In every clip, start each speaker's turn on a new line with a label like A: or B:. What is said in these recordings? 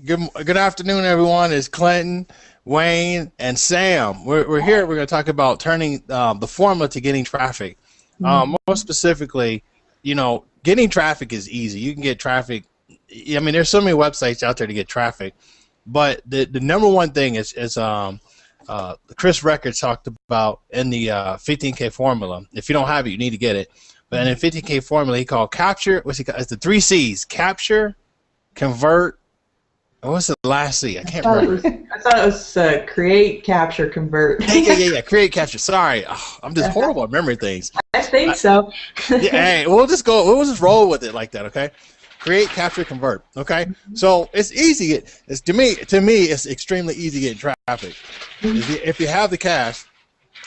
A: Good afternoon, everyone. It's Clinton, Wayne, and Sam. We're here. We're going to talk about turning the formula to getting traffic. More specifically, getting traffic is easy. You can get traffic. I mean, there's so many websites out there to get traffic, but the number one thing is Chris Record talked about in the 15K formula. If you don't have it, you need to get it. But in the 15K formula, he called capture. What's he called? It's the 3 C's: capture, convert. What's the last C? I can't remember.
B: I thought it was create, capture, convert.
A: Yeah. Create, capture. Sorry, I'm just horrible at remembering things.
B: I think so.
A: Yeah, hey, we'll just roll with it like that, okay? Create, capture, convert. Okay, so it's easy. It's to me, it's extremely easy to get traffic. If you have the cash.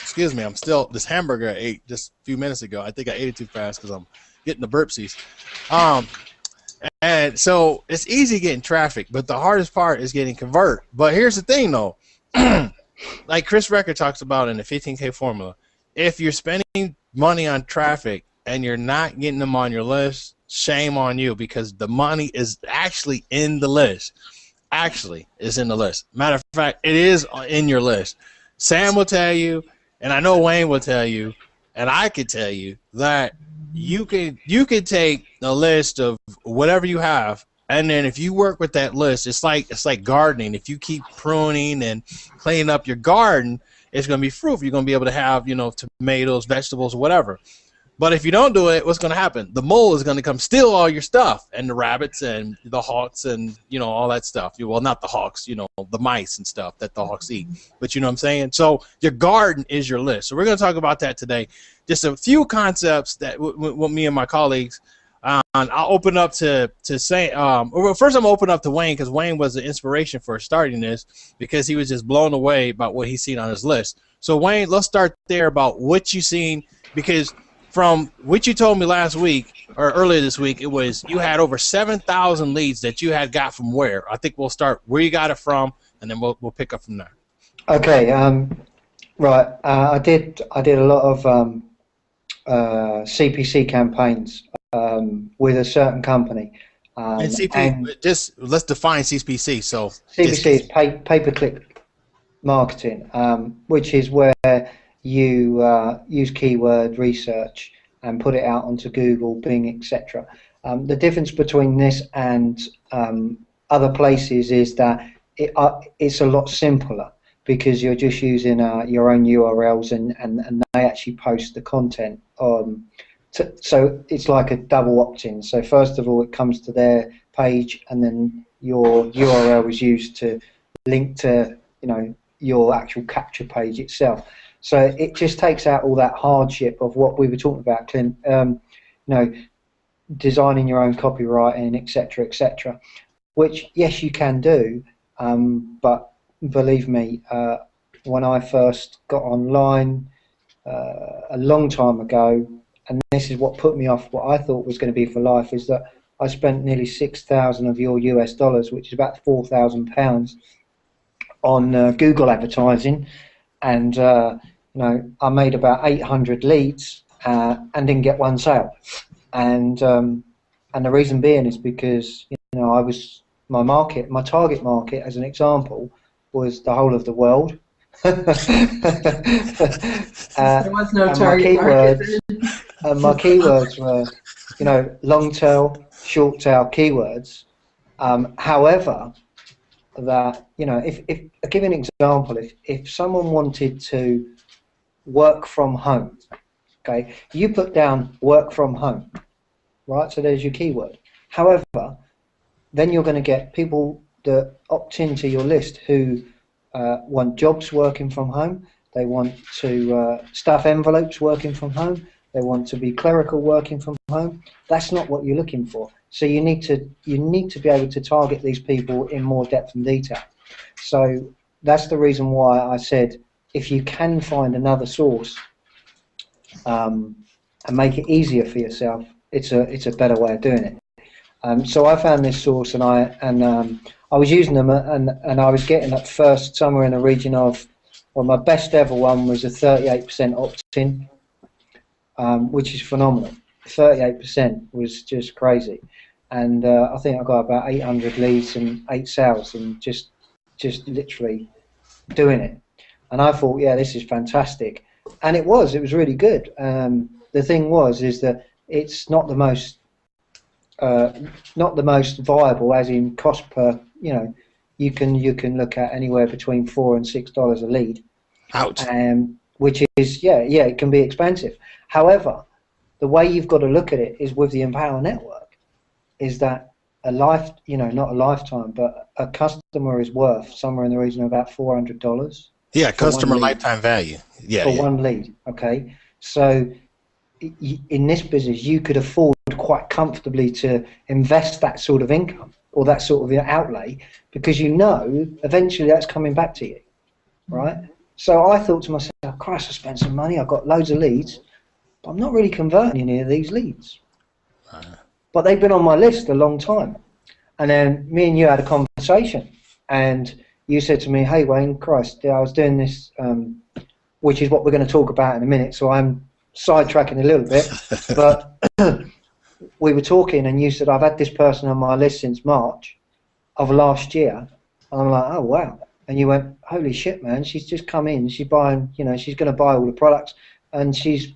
A: Excuse me, this hamburger I ate just a few minutes ago. I think I ate it too fast because I'm getting the burpsies. And so it's easy getting traffic, but the hardest part is getting convert. But here's the thing, though. Like Chris Record talks about in the 15K formula, if you're spending money on traffic and you're not getting them on your list, shame on you, because the money is actually in the list. Actually, it's in the list. Matter of fact, it is in your list. Sam will tell you, and I know Wayne will tell you, and I could tell you that you could take a list of whatever you have, and then if you work with that list, it's like gardening. If you keep pruning and cleaning up your garden, it's going to be fruitful. You're going to be able to have tomatoes, vegetables, whatever. But if you don't do it, what's going to happen? The mole is going to come steal all your stuff, and the rabbits and the hawks and all that stuff. Well, not the hawks, the mice and stuff that the hawks eat. But you know what I'm saying? So your garden is your list. So we're going to talk about that today. Just a few concepts that with me and my colleagues. I'll open up to say. Well, first I'm going to open up to Wayne, because Wayne was the inspiration for starting this, because he was just blown away about what he's seen on his list. So Wayne, let's start there about what you've seen, because from what you told me last week or earlier this week, it was you had over 7,000 leads that you had got from where? I think we'll start where you got it from, and then we'll pick up from there.
C: Okay. Right. I did a lot of CPC campaigns with a certain company.
A: And CPC, just let's define CPC. So
C: CPC is pay-per-click marketing, which is where you use keyword research and put it out onto Google, Bing, etc. The difference between this and other places is that it's a lot simpler, because you're just using your own URLs and they actually post the content. So it's like a double opt-in. So first of all, it comes to their page, and then your URL is used to link to your actual capture page itself. So it just takes out all that hardship of what we were talking about, Clint. Designing your own copywriting, etc., etc. Which, yes, you can do, but believe me, when I first got online a long time ago, and this is what put me off what I thought was going to be for life, is that I spent nearly 6,000 of your US dollars, which is about £4,000, on Google advertising, and I made about 800 leads and didn't get one sale, and the reason being is because my target market, as an example, was the whole of the world.
B: There was no target market.
C: And my keywords were, long tail, short tail keywords. However, that if I give an example, if someone wanted to work from home, okay, you put down work from home, right? So there's your keyword. However, then you're going to get people that opt into your list who want jobs working from home. They want to stuff envelopes working from home. They want to be clerical working from home. That's not what you're looking for. So you need to be able to target these people in more depth and detail. So that's the reason why I said, if you can find another source and make it easier for yourself, it's a better way of doing it. So I found this source, and I was using them, and I was getting at first somewhere in the region of, well, my best ever one was a 38% opt-in, which is phenomenal. 38% was just crazy. and I think I got about 800 leads and 8 sales, and just literally doing it. And I thought, yeah, this is fantastic, and it was really good. The thing is that it's not the most viable, as in cost per. You can look at anywhere between $4 and $6 a lead.
A: Ouch.
C: Which is it can be expensive. However, the way you've got to look at it is with the Empower Network, is that not a lifetime, but a customer is worth somewhere in the region of about $400.
A: Yeah, customer lifetime value. Yeah,
C: for one lead. Okay, so in this business, you could afford quite comfortably to invest that sort of income or that sort of outlay, because eventually that's coming back to you, right? So I thought to myself, Christ, I spent some money, I've got loads of leads, but I'm not really converting any of these leads. But they've been on my list a long time. And then me and you had a conversation, and you said to me, hey Wayne, Christ, I was doing this, which is what we're going to talk about in a minute, so I'm sidetracking a little bit, but we were talking and you said, I've had this person on my list since March of last year. And I'm like, oh wow. And you went, holy shit, man, she's just come in, she's buying, she's going to buy all the products, and she's,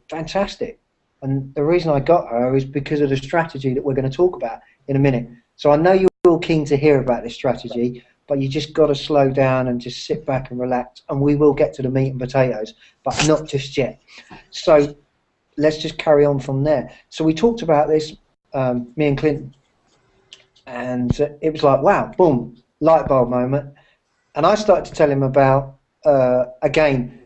C: fantastic. And the reason I got her is because of the strategy that we're going to talk about in a minute. So I know you're all keen to hear about this strategy, but you just got to slow down and just sit back and relax, and we will get to the meat and potatoes, but not just yet. So let's just carry on from there. So we talked about this, me and Clinton, and it was like, wow, boom, light bulb moment. And I started to tell him about, again,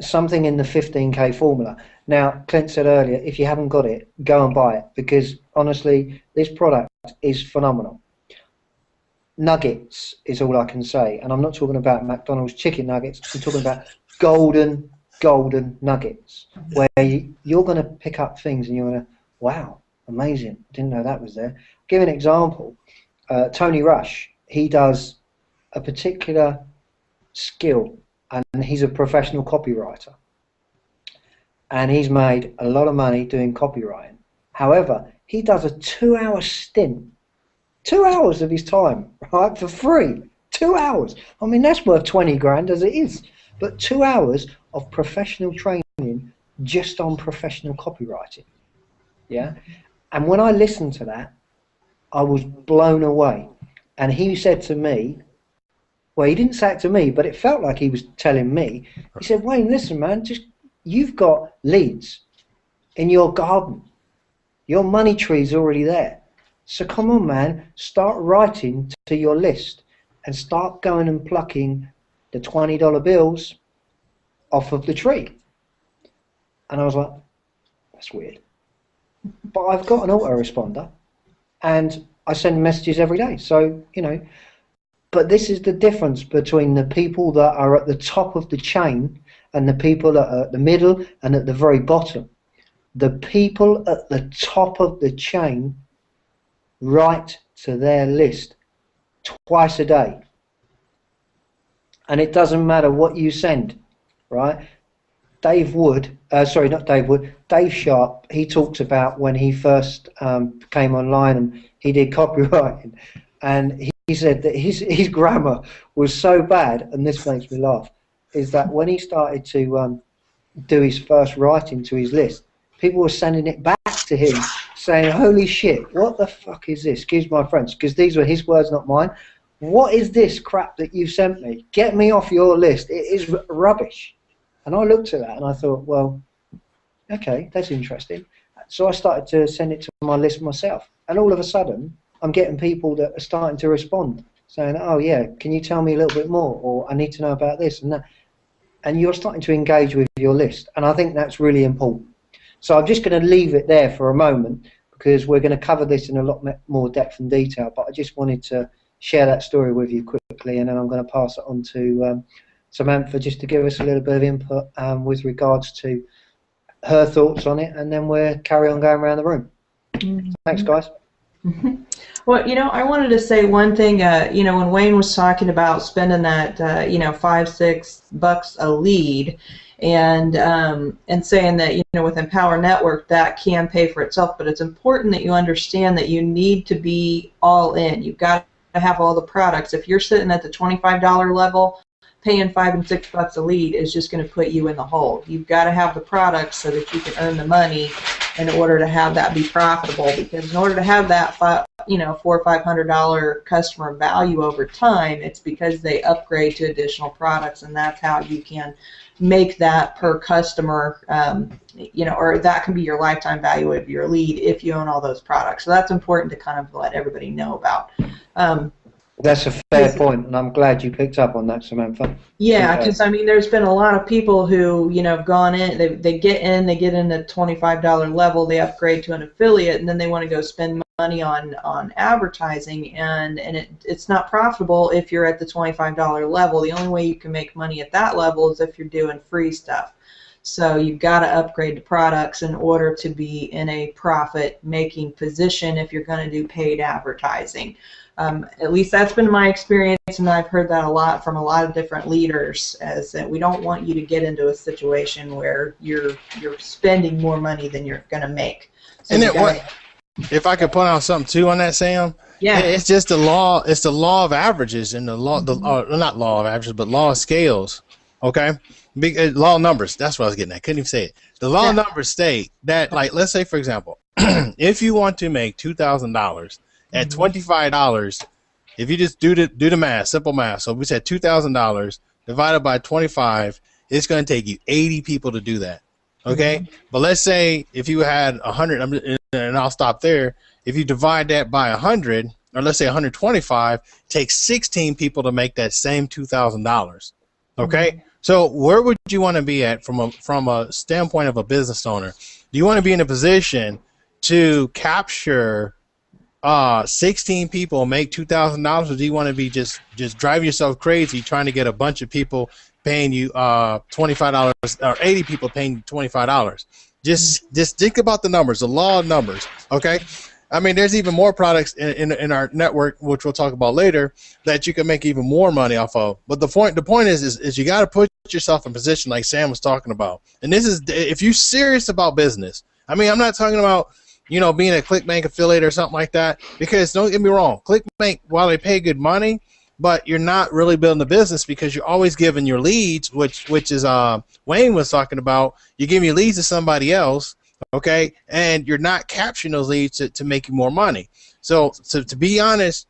C: something in the 15K formula. Now, Clint said earlier, if you haven't got it, go and buy it, because honestly, this product is phenomenal. Nuggets is all I can say, and I'm not talking about McDonald's chicken nuggets. I'm talking about golden nuggets, where you're going to pick up things and you're going to, wow, amazing, didn't know that was there. I'll give an example. Tony Rush, he does a particular skill, and he's a professional copywriter, and he's made a lot of money doing copywriting. However, he does a 2-hour stint, 2 hours of his time, right, for free. 2 hours. I mean, that's worth 20 grand as it is. But 2 hours of professional training just on professional copywriting. Yeah. And when I listened to that, I was blown away. And he said to me, well, he didn't say it to me, but it felt like he was telling me. He said, Wayne, listen, man, you've got leads in your garden. Your money tree's already there. So come on, man, start writing to your list and start going and plucking the $20 bills off of the tree. And I was like, that's weird. But I've got an autoresponder and I send messages every day. So, but this is the difference between the people that are at the top of the chain and the people that are at the middle and at the very bottom. The people at the top of the chain write to their list twice a day, and it doesn't matter what you send, right? Dave Sharp, he talks about when he first came online and he did copywriting, and he said that his grammar was so bad, and this makes me laugh, is that when he started to do his first writing to his list, people were sending it back to him saying, holy shit, what the fuck is this? Excuse my French, because these were his words, not mine. What is this crap that you sent me? Get me off your list. It is rubbish. And I looked at that and I thought, well, okay, that's interesting. So I started to send it to my list myself. And all of a sudden, I'm getting people that are starting to respond, saying, oh yeah, can you tell me a little bit more? Or I need to know about this and that. And you're starting to engage with your list. And I think that's really important. So I'm just going to leave it there for a moment, because we're going to cover this in a lot more depth and detail. But I just wanted to share that story with you quickly, and then I'm going to pass it on to Samantha just to give us a little bit of input with regards to her thoughts on it, and then we'll carry on going around the room. Mm-hmm. Thanks, guys.
B: Mm-hmm. Well, I wanted to say one thing. When Wayne was talking about spending that, $5-6 a lead, and saying that, you know, with Empower Network that can pay for itself, but it's important that you understand that you need to be all in. You've got to have all the products. If you're sitting at the $25 level, paying $5 and $6 a lead is just going to put you in the hole. You've got to have the products so that you can earn the money in order to have that be profitable. Because in order to have that, $400 or $500 customer value over time, it's because they upgrade to additional products, and that's how you can make that per customer, you know, or that can be your lifetime value of your lead if you own all those products. So that's important to kind of let everybody know about.
C: That's a fair point, and I'm glad you picked up on that, Samantha.
B: Yeah, because I mean, there's been a lot of people who, you know, have gone in, they get in the $25 level, they upgrade to an affiliate, and then they want to go spend money on advertising, and it's not profitable if you're at the $25 level. The only way you can make money at that level is if you're doing free stuff. So you've got to upgrade the products in order to be in a profit-making position if you're going to do paid advertising. At least that's been my experience, and I've heard that a lot from a lot of different leaders, as that we don't want you to get into a situation where you're spending more money than you're going to make. So
A: and if I could point out something too on that, Sam,
B: yeah,
A: it's just the law. It's the law of averages and the law, not law of averages, but law of scales. Okay, law of numbers. That's what I was getting at. Couldn't even say it. The law of numbers state that, like, let's say for example, if you want to make $2,000 at $25, if you just do the math, simple math. So we said $2,000 divided by 25, it's going to take you 80 people to do that. Okay, but let's say if you had 100, and I'll stop there. If you divide that by 100, or let's say 125, it takes 16 people to make that same $2,000. Okay, so where would you want to be at from a standpoint of a business owner? Do you want to be in a position to capture 16 people, make $2,000, or do you want to be just drive yourself crazy trying to get a bunch of people paying you $25 or 80 people paying you $25? Just think about the numbers, the law of numbers. Okay, I mean, there's even more products in our network, which we'll talk about later, that you can make even more money off of. But the point is you got to put yourself in position, like Sam was talking about. And this is if you're serious about business. I mean, I'm not talking about, you know, being a ClickBank affiliate or something like that, because don't get me wrong, ClickBank, while they pay good money, but you're not really building a business, because you're always giving your leads, which is Wayne was talking about. You give your leads to somebody else, okay, and you're not capturing those leads to make you more money. So to be honest,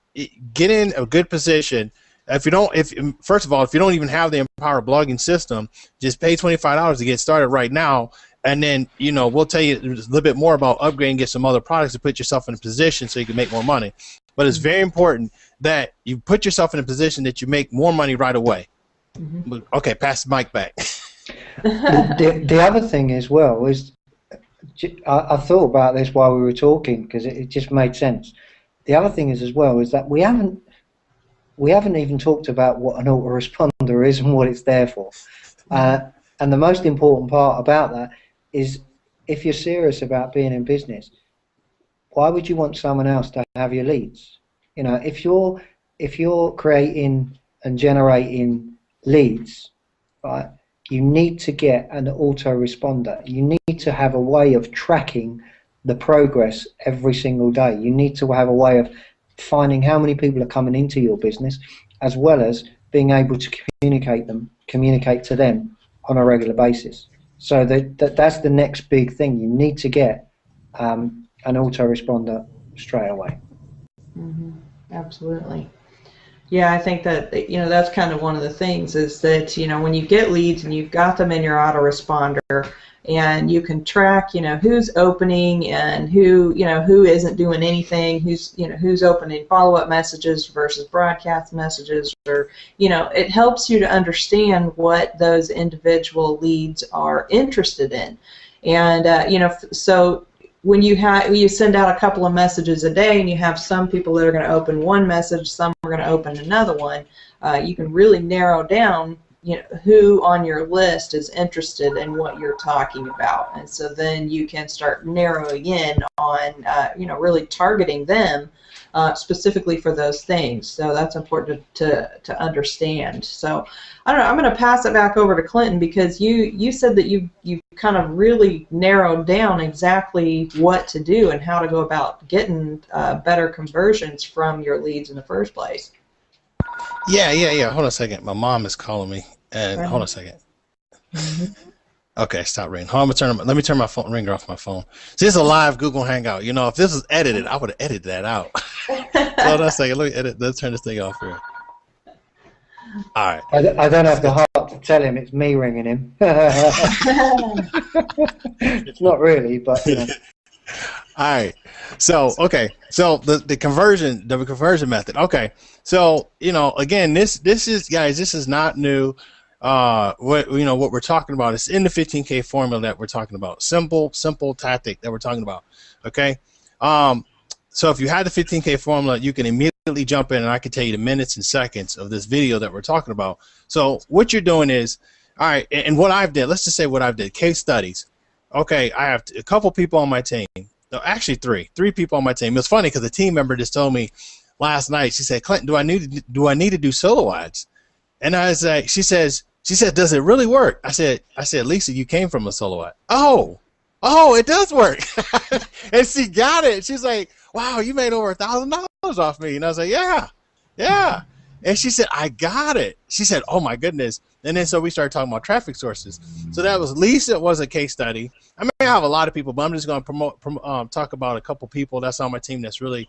A: get in a good position. First of all, if you don't even have the Empower blogging system, just pay $25 to get started right now. And then, you know, we'll tell you a little bit more about upgrading, get some other products to put yourself in a position so you can make more money. But it's very important that you put yourself in a position that you make more money right away. Okay, pass the mic back.
C: The other thing as well is, I thought about this while we were talking because it just made sense. The other thing is as well is that we haven't even talked about what an autoresponder is and what it's there for. And the most important part about that is, if you're serious about being in business, why would you want someone else to have your leads? You know, if you're creating and generating leads, right, you need to get an autoresponder. You need to have a way of tracking the progress every single day. You need to have a way of finding how many people are coming into your business, as well as being able to communicate to them on a regular basis. So that's the next big thing. You need to get an autoresponder straight away.
B: Absolutely. Yeah, I think that, you know, that's kind of one of the things is that, you know, when you get leads and you've got them in your autoresponder, and you can track, you know, who's opening and who isn't doing anything, who's opening follow-up messages versus broadcast messages, or, you know, it helps you to understand what those individual leads are interested in. And you know, so when you send out a couple of messages a day, and you have some people that are going to open one message, some are going to open another one, you can really narrow down who on your list is interested in what you're talking about, and so then you can start narrowing in on really targeting them specifically for those things. So that's important to understand. So I don't know, I'm going to pass it back over to Clinton, because you said that you kind of really narrowed down exactly what to do and how to go about getting better conversions from your leads in the first place.
A: Yeah. Hold on a second. My mom is calling me. And hold on a second. Okay, stop ringing. Hold on, let me turn my phone ringer off my phone. See, this is a live Google Hangout. If this was edited, I would have edited that out. Hold on a second. Let's turn this thing off here. All right.
C: I don't have the heart to tell him it's me ringing him. It's not really, but
A: All right. So okay. So the conversion method. Okay. So again, this is, guys, this is not new. What we're talking about is in the 15K formula that we're talking about. Simple tactic that we're talking about. Okay. So if you had the 15K formula, you can immediately jump in and I can tell you the minutes and seconds of this video that we're talking about. So what you're doing is, all right, and what I've did, let's just say what I've did, case studies. Okay, I have a couple people on my team. No, actually three people on my team. It was funny because a team member just told me last night, she said, Clinton, do I need to do solo ads? And I was like, she said, does it really work? I said, Lisa, you came from a solo ad. Oh, it does work. And she got it. She's like, wow, you made over $1,000 off me. And I was like, yeah. And she said, I got it. She said, oh my goodness. And then so we started talking about traffic sources. So that was, Lisa was a case study. I mean, I have a lot of people, but I'm just going to talk about a couple people that's on my team that's really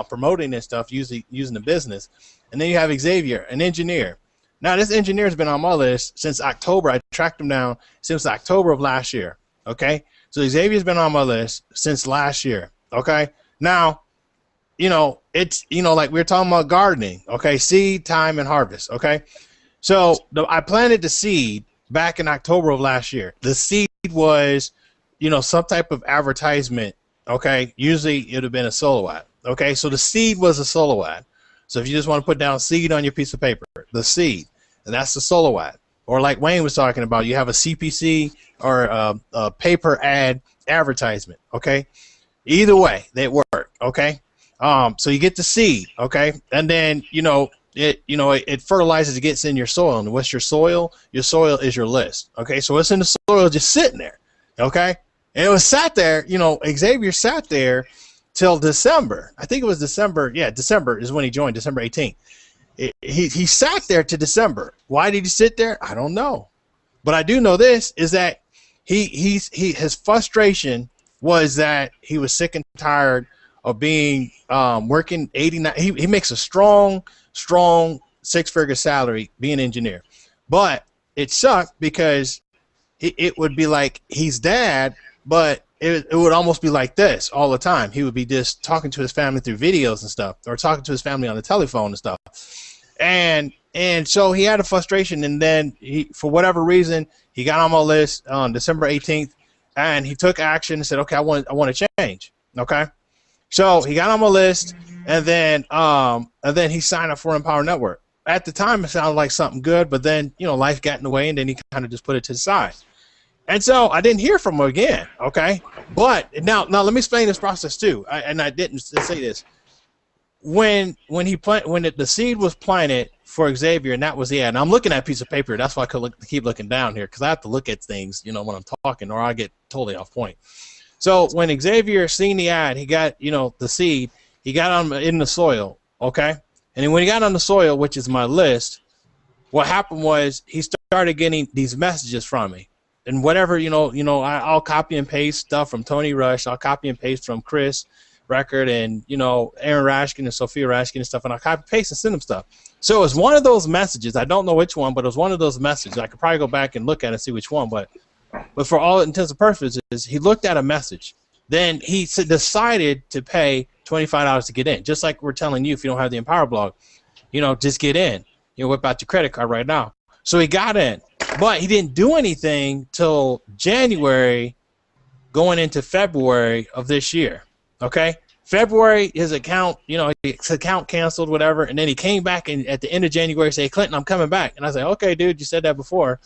A: promoting this stuff, using the business. And then you have Xavier, an engineer. Now, this engineer has been on my list since October. I tracked him down since October of last year. Okay, so Xavier's been on my list since last year. Okay, now, it's like we were talking about gardening. Okay, seed, time, and harvest. Okay, so I planted the seed back in October of last year. The seed was, some type of advertisement. Okay, usually it would have been a solo ad. Okay, so the seed was a solo ad. So if you just want to put down seed on your piece of paper, the seed, and that's the solo ad. Or like Wayne was talking about, you have a CPC or a paper ad advertisement. Okay, either way, they work. Okay, so you get the seed. Okay, and then it fertilizes, it gets in your soil. And what's your soil? Your soil is your list. Okay, so it's in the soil just sitting there. Okay, and it was sat there. Xavier sat there till December. I think it was December. Yeah, December is when he joined. December 18th. He sat there to December. Why did he sit there? I don't know. But I do know this is that his frustration was that he was sick and tired of being working 89. He makes a strong six-figure salary being an engineer. But it sucked because it would be like he's dad, but it would almost be like this all the time. He would be just talking to his family through videos and stuff, or talking to his family on the telephone and stuff. And so he had a frustration, and then for whatever reason, he got on my list on December 18th, and he took action and said, okay, I want to change. Okay, so he got on my list, and then he signed up for Empower Network. At the time, it sounded like something good, but then life got in the way, and then he kind of just put it to the side. And so I didn't hear from him again. Okay, but now let me explain this process too. I didn't say this. When the seed was planted for Xavier, and that was the ad. And I'm looking at a piece of paper. That's why I keep looking down here, because I have to look at things, when I'm talking, or I get totally off point. So when Xavier seen the ad, he got the seed. He got on in the soil. Okay, and then when he got on the soil, which is my list, what happened was he started getting these messages from me. And whatever, I'll copy and paste stuff from Tony Rush. I'll copy and paste from Chris Record and, Aaron Rashkin and Sophia Rashkin and stuff. And I'll copy and paste and send them stuff. So it was one of those messages. I don't know which one, but it was one of those messages. I could probably go back and look at it and see which one. But for all intents and purposes, he looked at a message. Then he decided to pay $25 to get in. Just like we're telling you, if you don't have the Empower blog, just get in. Whip out your credit card right now. So he got in. But he didn't do anything till January going into February of this year. Okay? February, his account, his account canceled, whatever, and then he came back and at the end of January said, Clinton, I'm coming back. And I said, okay, dude, you said that before.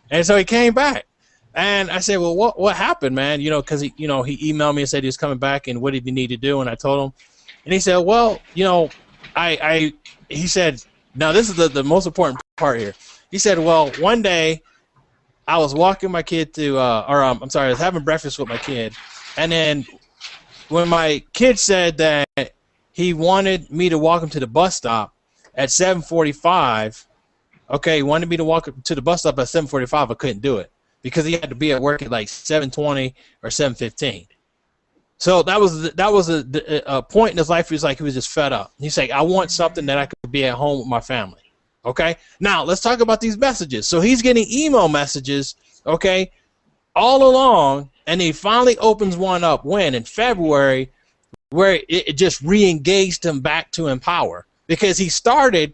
A: And so he came back. And I said, well, what happened, man? Because he emailed me and said he was coming back and what did he need to do? And I told him. And he said, well, he said, now this is the most important part here. He said, well, one day I was walking my kid to, I was having breakfast with my kid. And then when my kid said that he wanted me to walk him to the bus stop at 7:45, okay, he wanted me to walk to the bus stop at 7:45, I couldn't do it because he had to be at work at like 7:20 or 7:15. So that was a point in his life where he was just fed up. He's like, I want something that I could be at home with my family. Okay, now let's talk about these messages. So he's getting email messages, okay, all along. And he finally opens one up in February, where it just re-engaged him back to Empower because he started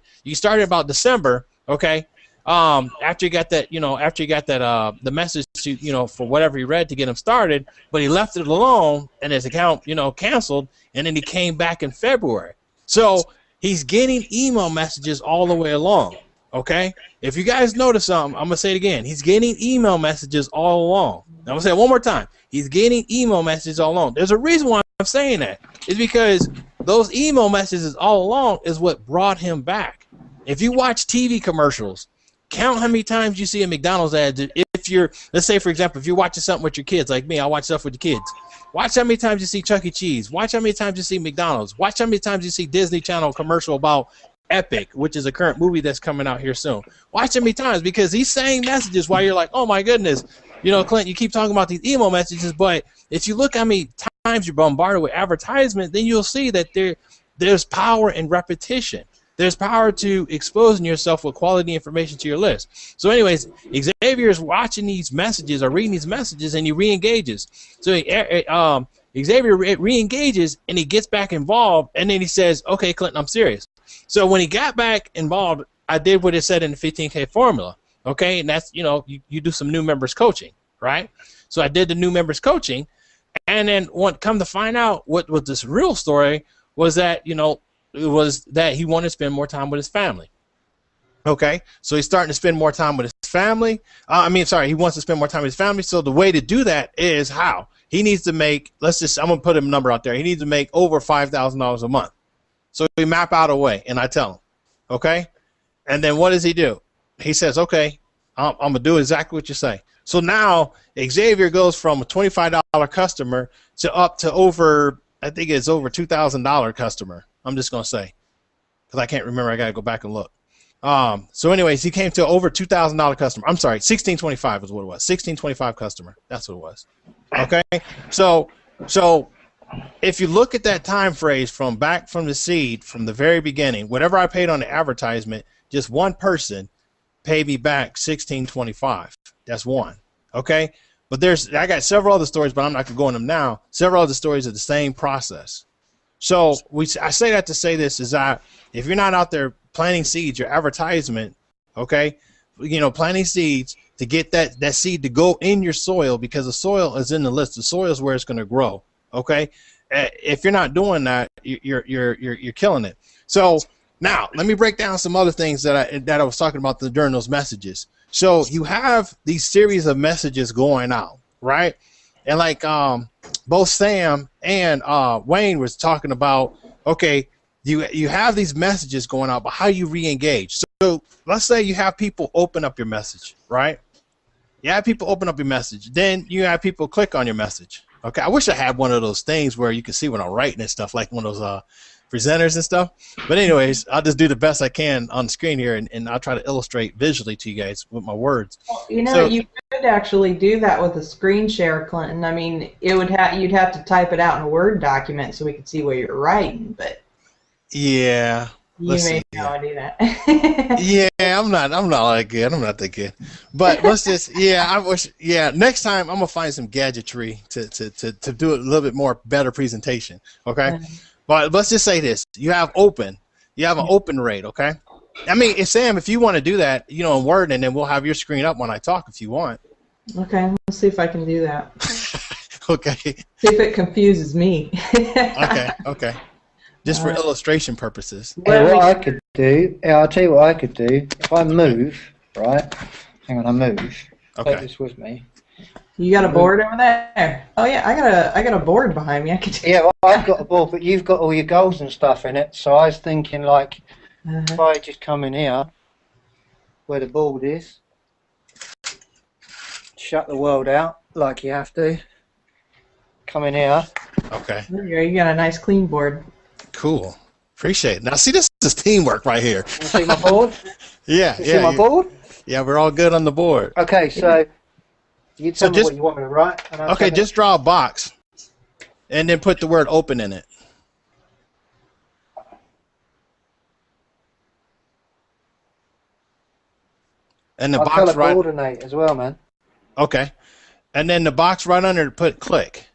A: about December, okay. After he got that, the message to, for whatever he read to get him started, but he left it alone and his account, canceled, and then he came back in February. So he's getting email messages all the way along, okay. If you guys notice something, I'm gonna say it again. He's getting email messages all along. I'm going to say it one more time. He's getting email messages all along. There's a reason why I'm saying that. It's because those email messages all along is what brought him back. If you watch TV commercials, count how many times you see a McDonald's ad. If you're, let's say, for example, if you're watching something with your kids, like me, I watch stuff with the kids. Watch how many times you see Chuck E. Cheese. Watch how many times you see McDonald's. Watch how many times you see Disney Channel commercial about Epic, which is a current movie that's coming out here soon. Watch how many times, because he's saying messages while you're like, oh, my goodness. Clint, you keep talking about these email messages, but if you look how many times you're bombarded with advertisement, then you'll see that there's power in repetition. There's power to exposing yourself with quality information to your list. So anyways, Xavier is watching these messages or reading these messages, and he re-engages. So Xavier re-engages, and he gets back involved, and then he says, okay, Clinton, I'm serious. So when he got back involved, I did what it said in the 15K formula. Okay, and that's, you do some new members coaching, right? So I did the new members coaching, and then come to find out what this real story was that, it was that he wanted to spend more time with his family. Okay, so he's starting to spend more time with his family. He wants to spend more time with his family. So the way to do that is how? He needs to make, I'm going to put a number out there. He needs to make over $5,000 a month. So we map out a way, and I tell him, okay? And then what does he do? He says, okay, I'm going to do exactly what you say. So now Xavier goes from a $25 customer to up to over, I think it's over $2,000 customer. I'm just going to say, because I can't remember. I got to go back and look. So anyways, he came to over $2,000 customer. I'm sorry, 1625 is what it was. 1625 customer. That's what it was. Okay. So if you look at that time phrase from the seed, from the very beginning, whatever I paid on the advertisement, just one person paid me back 1625. That's one. Okay. But I got several other stories, but I'm not going to go into them now. Several other stories of the same process. So I say that to say this is that if you're not out there planting seeds, your advertisement, okay, planting seeds to get that seed to go in your soil, because the soil is in the list. The soil is where it's going to grow. Okay, if you're not doing that, you're killing it. So now let me break down some other things that I was talking about during those messages. So you have these series of messages going out, right? And like both Sam and Wayne was talking about, okay, you have these messages going out, but how you re-engage. So let's say you have people open up your message, right? You have people open up your message. Then you have people click on your message. Okay, I wish I had one of those things where you can see when I'm writing and stuff, like one of those presenters and stuff. But anyways, I'll just do the best I can on the screen here, and I'll try to illustrate visually to you guys with my words.
B: Well, you could actually do that with a screen share, Clinton. I mean, you'd have to type it out in a Word document so we could see what you're writing, but
A: yeah.
B: You may know how to do that.
A: Yeah, I'm not that good. I'm not that good. But let's just, next time I'm gonna find some gadgetry to do a little bit more better presentation. Okay. But let's just say this. You have an open rate, okay? I mean, Sam, if you want to do that, in Word, and then we'll have your screen up when I talk if you want.
B: Okay, let's see if I can do that.
A: Okay.
B: See if it confuses me.
A: Okay. Just for illustration purposes.
C: Yeah, what I could do, I'll tell you what I could do. If I move, right? Hang on, I move.
A: Okay.
C: Take this with me.
B: You got a board over there? Oh yeah, I got a board behind me. I could.
C: Yeah, well, I've got a board, but you've got all your goals and stuff in it. So I was thinking, like, if I just come in here, where the board is, shut the world out like you have to. Come in here.
A: Okay.
B: You got a nice clean board.
A: Cool. Appreciate it. Now, see, this is teamwork right here.
C: You see my board?
A: Yeah.
C: You see my board?
A: Yeah, we're all good on the board.
C: Okay, so you tell me what you want me to write. And
A: okay, just draw a box, and then put the word open in it. And the
C: I'll
A: box
C: color coordinate as well, man.
A: Okay, and then the box right under it, put click.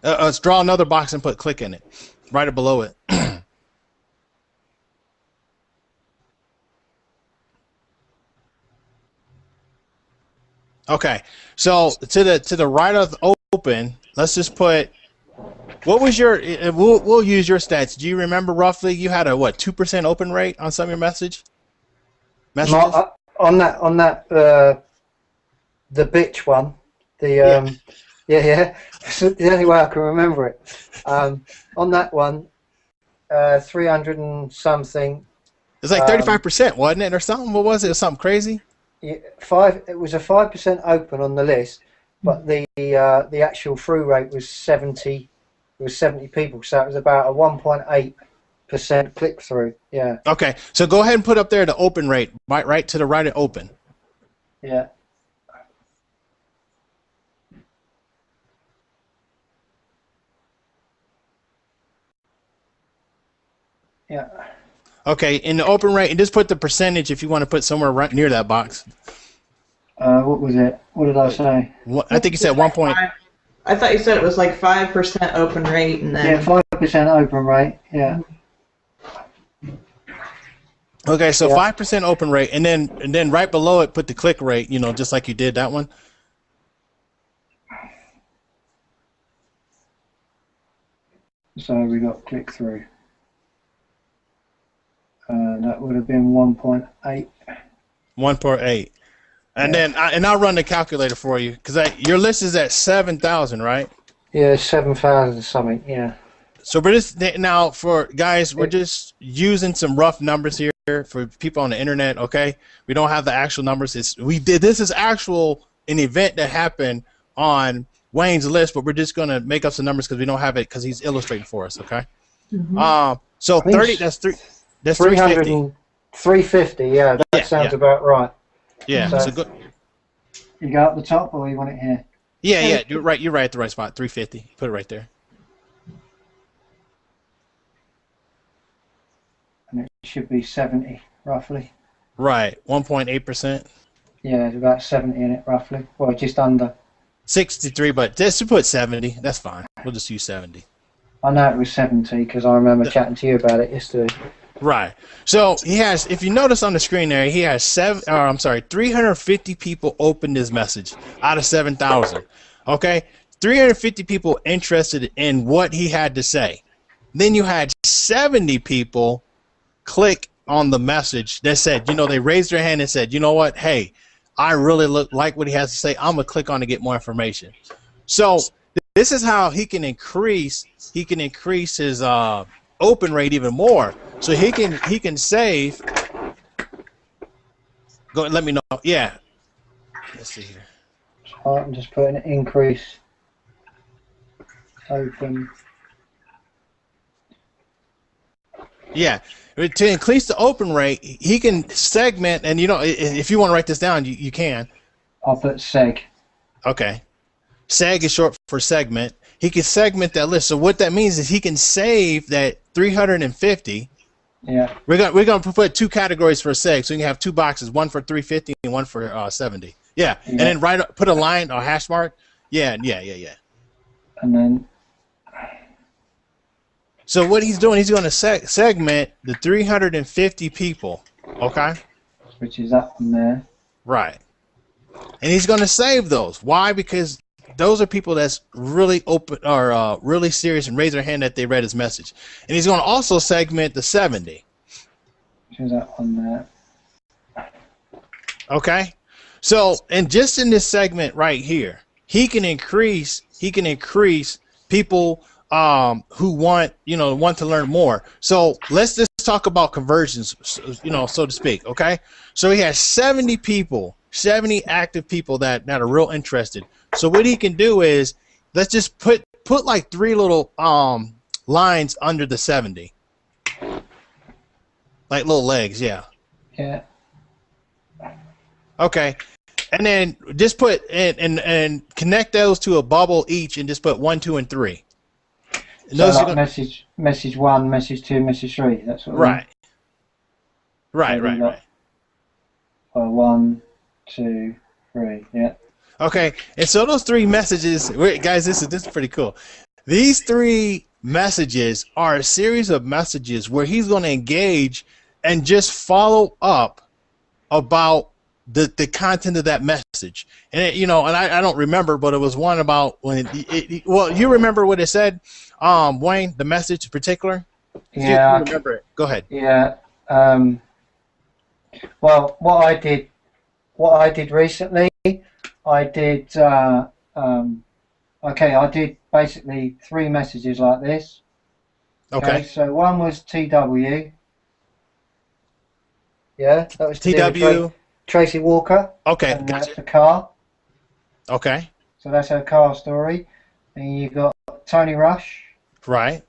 A: Let's draw another box and put click in it, right below it. Okay, so to the right of open, let's just put. What was your? We'll use your stats. Do you remember roughly? You had a what 2% open rate on some of your messages.
C: On that the bitch one, yeah. It's the only way I can remember it. On that one, 300 and something.
A: It's like 35%, wasn't it, or something? What was it? Something crazy?
C: Yeah, it was a 5% open on the list, but the actual through rate was 70. It was 70 people, so it was about a 1.8% click through. Yeah.
A: Okay, so go ahead and put up there the open rate, right to the right of open.
C: Yeah. Yeah.
A: Okay, in the open rate, and just put the percentage if you want to put somewhere right near that box.
C: What was it? What did I say?
A: I think you said 1 point.
B: I thought you said it was like 5% open rate, and then
C: Yeah, 5% open rate. Yeah.
A: Okay, so 5% open rate, and then right below it, put the click rate. You know, just like you did that one.
C: So we got click through. That would have been 1.8.
A: 1.8. And then I'll run the calculator for you because your list is at 7,000, right?
C: Yeah, 7,000 something. Yeah.
A: So we're just now for guys, we're just using some rough numbers here for people on the internet. Okay, we don't have the actual numbers. This is actual an event that happened on Wayne's list, but we're just gonna make up some numbers because we don't have it because he's illustrating for us. Okay. So 30. That's 350.
C: 350. Yeah, that sounds about right.
A: Yeah. So good.
C: You go up the top, or you want it here?
A: Yeah. You're right. You're right at the right spot. 350. Put it right there.
C: And it should be 70 roughly.
A: Right. 1.8%.
C: Yeah, it's about 70 in it roughly. Well, just under.
A: 63, but just to put 70, that's fine. We'll just use 70.
C: I know it was 70 because I remember chatting to you about it yesterday.
A: Right. So he has, if you notice on the screen there, he has 350 people opened his message out of 7,000. Okay, 350 people interested in what he had to say. Then you had 70 people click on the message that said, they raised their hand and said, you know what, hey, I really like what he has to say. I'm gonna click on to get more information. So this is how he can increase his open rate even more. So he can save. Go and let me know. Yeah. Let's see here.
C: I'm just putting an increase open.
A: Yeah. To increase the open rate, he can segment, and if you want to write this down, you can.
C: I'll put seg.
A: Okay. Seg is short for segment. He can segment that list. So what that means is he can save that 350.
C: Yeah.
A: We're gonna put two categories for seg, so you can have two boxes, one for 350 and one for 70. Yeah. And then put a line or hash mark. Yeah.
C: And then.
A: So what he's doing, he's going to segment the 350 people. Okay.
C: Which is up from there.
A: Right. And he's going to save those. Why? Because those are people that's really open or really serious and raise their hand that they read his message. And he's going to also segment the 70.
C: Who's that on there?
A: Okay, so and just in this segment right here, he can increase people who want to learn more. So let's just talk about conversions, so to speak. Okay, so he has 70 people, 70 active people that are real interested. So what he can do is let's just put like 3 little lines under the 70, like little legs. Yeah.
C: Yeah.
A: Okay, and then just put and connect those to a bubble each, and just put 1, 2, and 3. And
C: So
A: those
C: like
A: are
C: message 1, message 2, message 3. That's what.
A: right.
C: So
A: Right.
C: 1, 2, 3. Yeah.
A: Okay, and so those 3 messages, wait, guys, this is pretty cool. These 3 messages are a series of messages where he's going to engage and just follow up about the content of that message. And and I don't remember, but it was one about when well, you remember what it said, Wayne, the message in particular?
C: Yeah.
A: You remember it. Go ahead.
C: Yeah. Well, what I did recently, I did I did basically 3 messages like this.
A: Okay.
C: So one was TW. Yeah, that was
A: TW.
C: Tracy Walker.
A: Okay,
C: And
A: gotcha.
C: that's the car.
A: Okay.
C: So that's her car story. And you've got Tony Rush.
A: Right.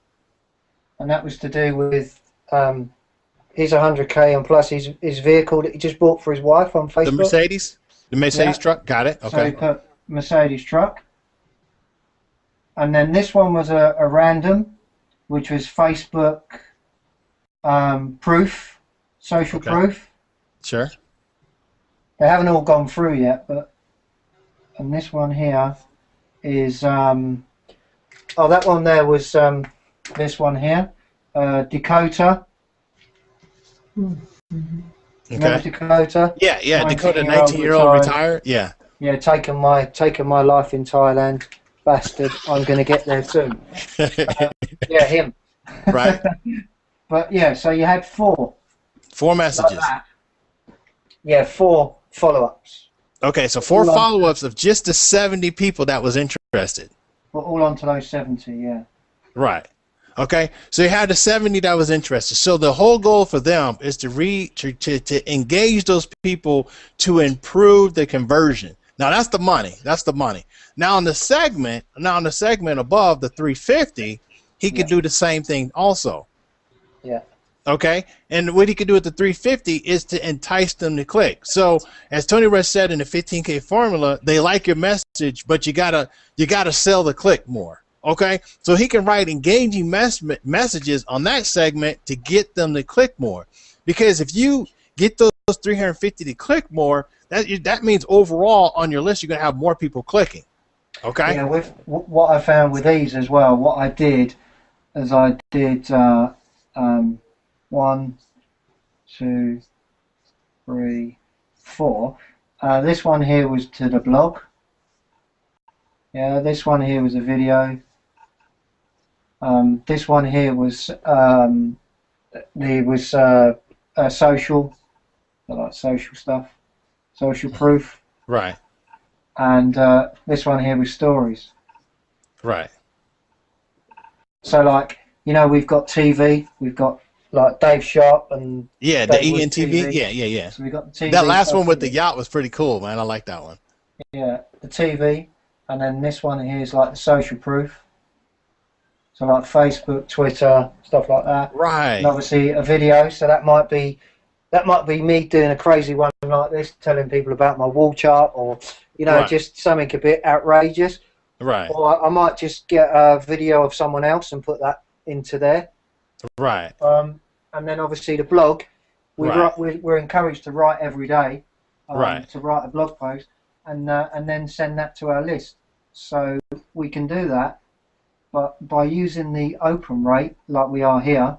C: And that was to do with his 100k and plus his vehicle that he just bought for his wife on Facebook.
A: The Mercedes truck. Got it.
C: So
A: Okay.
C: he put Mercedes truck. And then this one was a random, which was Facebook proof, social proof.
A: Sure.
C: They haven't all gone through yet, and this one here is that one there was this one here, Dakota. Remember Dakota?
A: Yeah, Dakota, 19-year-old retired. Yeah.
C: Yeah, taking my life in Thailand, bastard. I'm going to get there soon. Yeah, him.
A: Right.
C: But yeah, so you had 4.
A: 4 messages.
C: Like yeah, 4 follow-ups.
A: Okay, so 4 follow-ups of just the 70 people that was interested.
C: But all onto those 70, yeah.
A: Right. Okay, so you had the 70 that was interested. So the whole goal for them is to engage those people to improve the conversion. Now that's the money. That's the money. Now in the segment above the 350, he could do the same thing also.
C: Yeah.
A: Okay, and what he could do at the 350 is to entice them to click. So as Tony Rush said in the 15K formula, they like your message, but you gotta sell the click more. Okay, so he can write engaging messages on that segment to get them to click more, because if you get those 350 to click more, that means overall on your list you're gonna have more people clicking. Okay.
C: Yeah, with what I found with these as well, what I did is I did 1, 2, 3, 4. This one here was to the blog. Yeah, this one here was a video. This one here was social, I like social stuff, social proof.
A: Right.
C: And this one here was stories.
A: Right.
C: So like, we've got TV, we've got like Dave Sharp and
A: the ENTV. Yeah.
C: So we got the TV.
A: That last one with the yacht was pretty cool, man. I like that one.
C: Yeah, the TV, and then this one here is like the social proof. So like Facebook, Twitter, stuff like that.
A: Right.
C: And obviously a video. So that might be me doing a crazy one like this, telling people about my wall chart, or just something a bit outrageous.
A: Right.
C: Or I might just get a video of someone else and put that into there.
A: Right.
C: And then obviously the blog, we're encouraged to write every day. To write a blog post, and then send that to our list. So we can do that, but by using the open rate like we are here,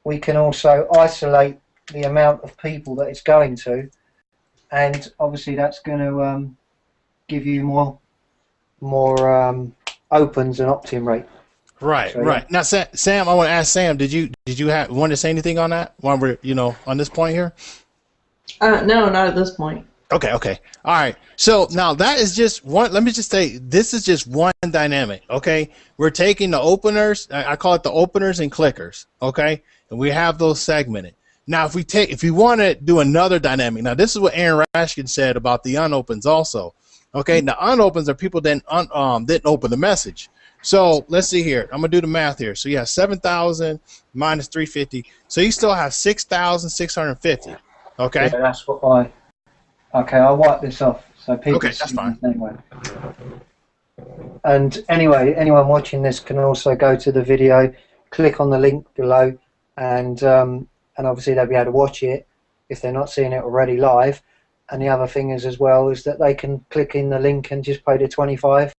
C: we can also isolate the amount of people that it's going to, and obviously that's going to give you more opens and opt-in rate.
A: Right,
C: So,
A: right.
C: yeah.
A: Now, Sam, I want to ask Sam. Did you want to say anything on that while we're on this point here?
B: No, not at this point.
A: Okay, okay. All right. So now that is just one. Let me just say, this is just one dynamic. Okay, we're taking the openers. I call it the openers and clickers. Okay, and we have those segmented. Now, if we want to do another dynamic, now this is what Aaron Rashkin said about the unopens also. Okay, now unopens are people that didn't open the message. So let's see here. I'm gonna do the math here. So you have 7,000 minus 350. So you still have 6,650. Okay.
C: Yeah, that's what Okay, I'll wipe this off so people
A: okay, that's fine.
C: Anyway. And anyway, anyone watching this can also go to the video, click on the link below, and obviously they'll be able to watch it if they're not seeing it already live. And the other thing is as well is that they can click in the link and just pay the 25,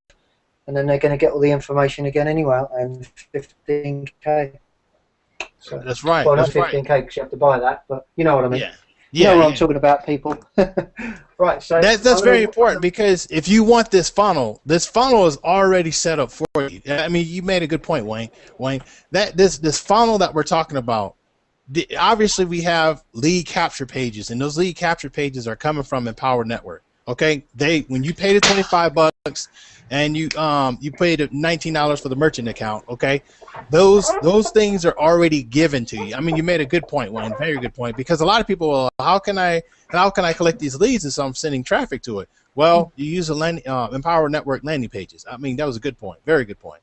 C: and then they're going to get all the information again anyway, and 15k. So,
A: that's right.
C: Well,
A: that's
C: not 15k because you have to buy that, but you know what I mean.
A: Yeah.
C: You know what I'm talking about, people. Right, so
A: that's very important, because if you want this funnel is already set up for you. I mean, you made a good point, Wayne. That this funnel that we're talking about, obviously we have lead capture pages, and those lead capture pages are coming from Empower Network. Okay, when you pay the $25 and you paid $19 for the merchant account, okay, those things are already given to you. I mean, you made a good point, Wayne, very good point, because a lot of people will, how can I collect these leads, and so I'm sending traffic to it? Well, you use Empower Network landing pages. I mean, that was a good point, very good point.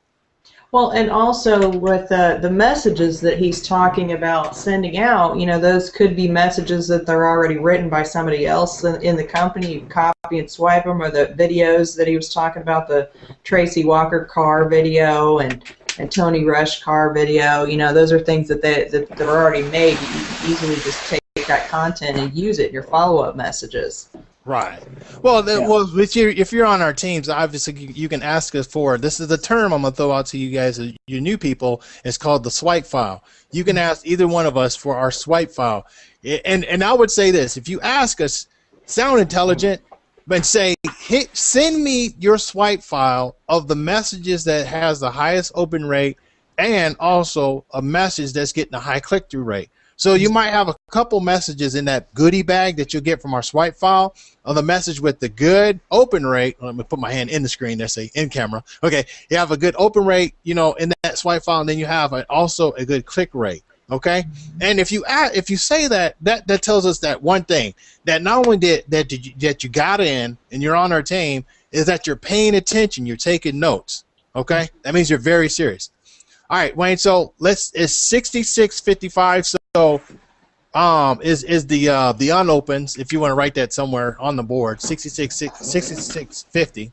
B: Well, and also with the messages that he's talking about sending out, those could be messages that they're already written by somebody else in the company. You copy and swipe them, or the videos that he was talking about, the Tracy Walker car video and Tony Rush car video. Those are things that that are already made. You can easily just take that content and use it in your follow-up messages.
A: Right. Well, if you're on our teams, obviously you can ask us for, this is the term I'm going to throw out to you guys, you new people. It's called the swipe file. You can ask either one of us for our swipe file. And I would say this, if you ask us, sound intelligent, but say, send me your swipe file of the messages that has the highest open rate, and also a message that's getting a high click-through rate. So you might have a couple messages in that goodie bag that you'll get from our swipe file, of the message with the good open rate. Let me put my hand in the screen there, say in camera. Okay, you have a good open rate, in that swipe file, and then you have also a good click rate. Okay, and if you say that tells us that one thing, that not only that you got in and you're on our team, is that you're paying attention, you're taking notes. Okay, that means you're very serious. All right, Wayne. So it's 6655. So is the unopens, if you want to write that somewhere on the board, 6650.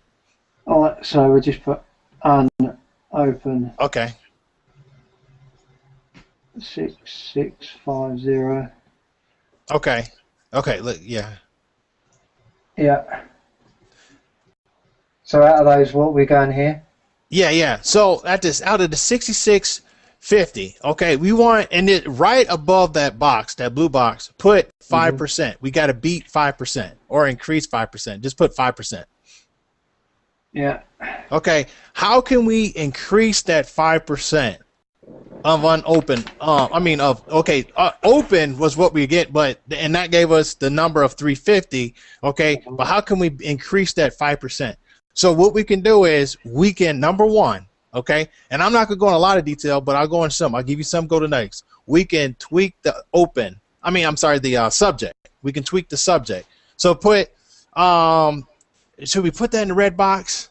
C: All right, so we just put unopen.
A: Okay.
C: 6650.
A: Okay. Okay. Look. Yeah.
C: Yeah. So out of those, what are we going here?
A: Yeah. So out of the 6650, okay, we want, and it right above that box, that blue box, put 5%. We got to beat 5% or increase 5%. Just put 5%.
C: Yeah.
A: Okay. How can we increase that 5% of unopened? Open was what we get, and that gave us the number of 350. Okay. But how can we increase that 5%? So what we can do is we can, number one, okay, and I'm not going to go in a lot of detail, but I'll go in some. I'll give you some golden nuggets. We can tweak the subject. We can tweak the subject. So should we put that in the red box?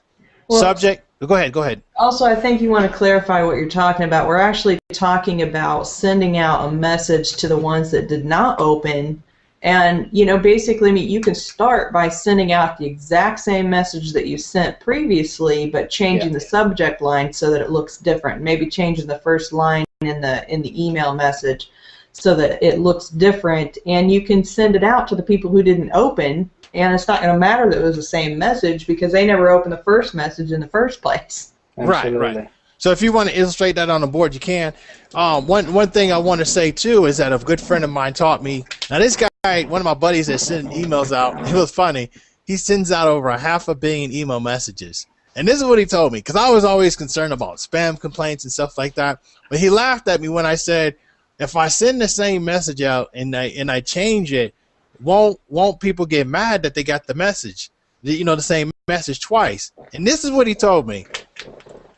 A: Well, subject? Go ahead. Also,
B: I think you want to clarify what you're talking about. We're actually talking about sending out a message to the ones that did not open. And, basically you can start by sending out the exact same message that you sent previously, but changing the subject line so that it looks different. Maybe changing the first line in the email message so that it looks different. And you can send it out to the people who didn't open, and it's not going to matter that it was the same message because they never opened the first message in the first place.
A: Right. So if you want to illustrate that on the board, you can. One thing I want to say, too, is that a good friend of mine taught me. Now, this guy, one of my buddies that sent emails out, it was funny. He sends out over 500 million email messages. And this is what he told me, because I was always concerned about spam complaints and stuff like that. But he laughed at me when I said, if I send the same message out and I change it, won't people get mad that they got the message, the same message twice? And this is what he told me.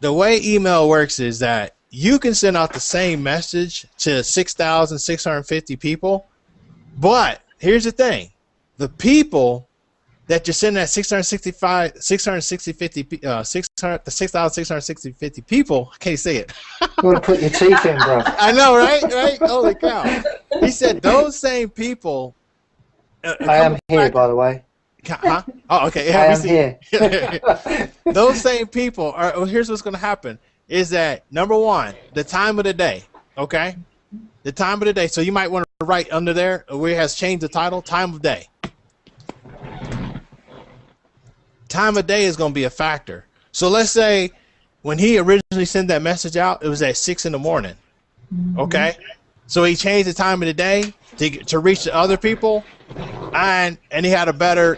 A: The way email works is that you can send out the same message to 6,650 people, but here's the thing: the people that you're sending at 6,650 people, I can't say it.
C: You want to put your teeth in, bro.
A: I know, right? Holy cow. He said those same people.
C: I am here, by the way.
A: Huh? Oh, okay.
C: I am here.
A: Those same people are. Well, here's what's going to happen: is that number one, the time of the day. Okay, the time of the day. So you might want to write under there where it has changed the title. Time of day. Time of day is going to be a factor. So let's say when he originally sent that message out, it was at 6 in the morning. Okay, so he changed the time of the day to reach the other people, and he had a better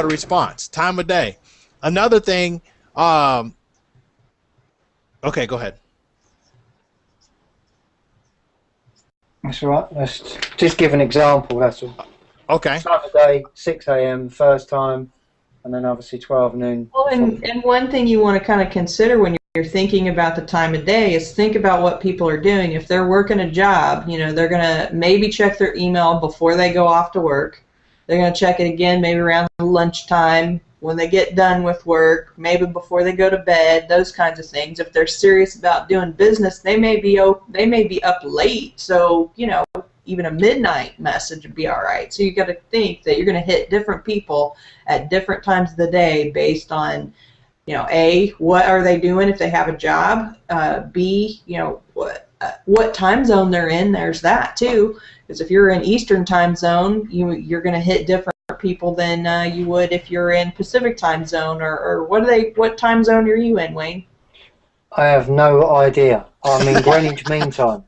A: response. Time of day. Another thing. Okay, go ahead.
C: That's all right. Let's just give an example. That's all.
A: Okay.
C: Time of day, 6 a.m. first time. And then obviously 12 noon.
B: Well, and one thing you want to kind of consider when you're thinking about the time of day is think about what people are doing. If they're working a job, they're going to maybe check their email before they go off to work. They're going to check it again maybe around lunchtime, when they get done with work, maybe before they go to bed, those kinds of things. If they're serious about doing business, they may be up late. So, even a midnight message would be all right. So you got to think that you're going to hit different people at different times of the day based on, A, what are they doing if they have a job? B, what time zone they're in. There's that too. Because if you're in Eastern time zone, you're going to hit different people than you would if you're in Pacific time zone. Or what time zone are you in, Wayne?
C: I have no idea. I'm in Greenwich Mean Time.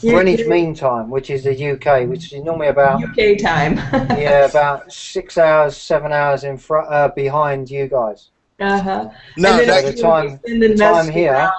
C: Greenwich Mean Time, which is the UK, which is normally about
B: UK time.
C: yeah, about 6 hours, 7 hours in front, behind you guys.
B: Uh-huh.
A: No,
B: and then
C: the time here.
B: Out,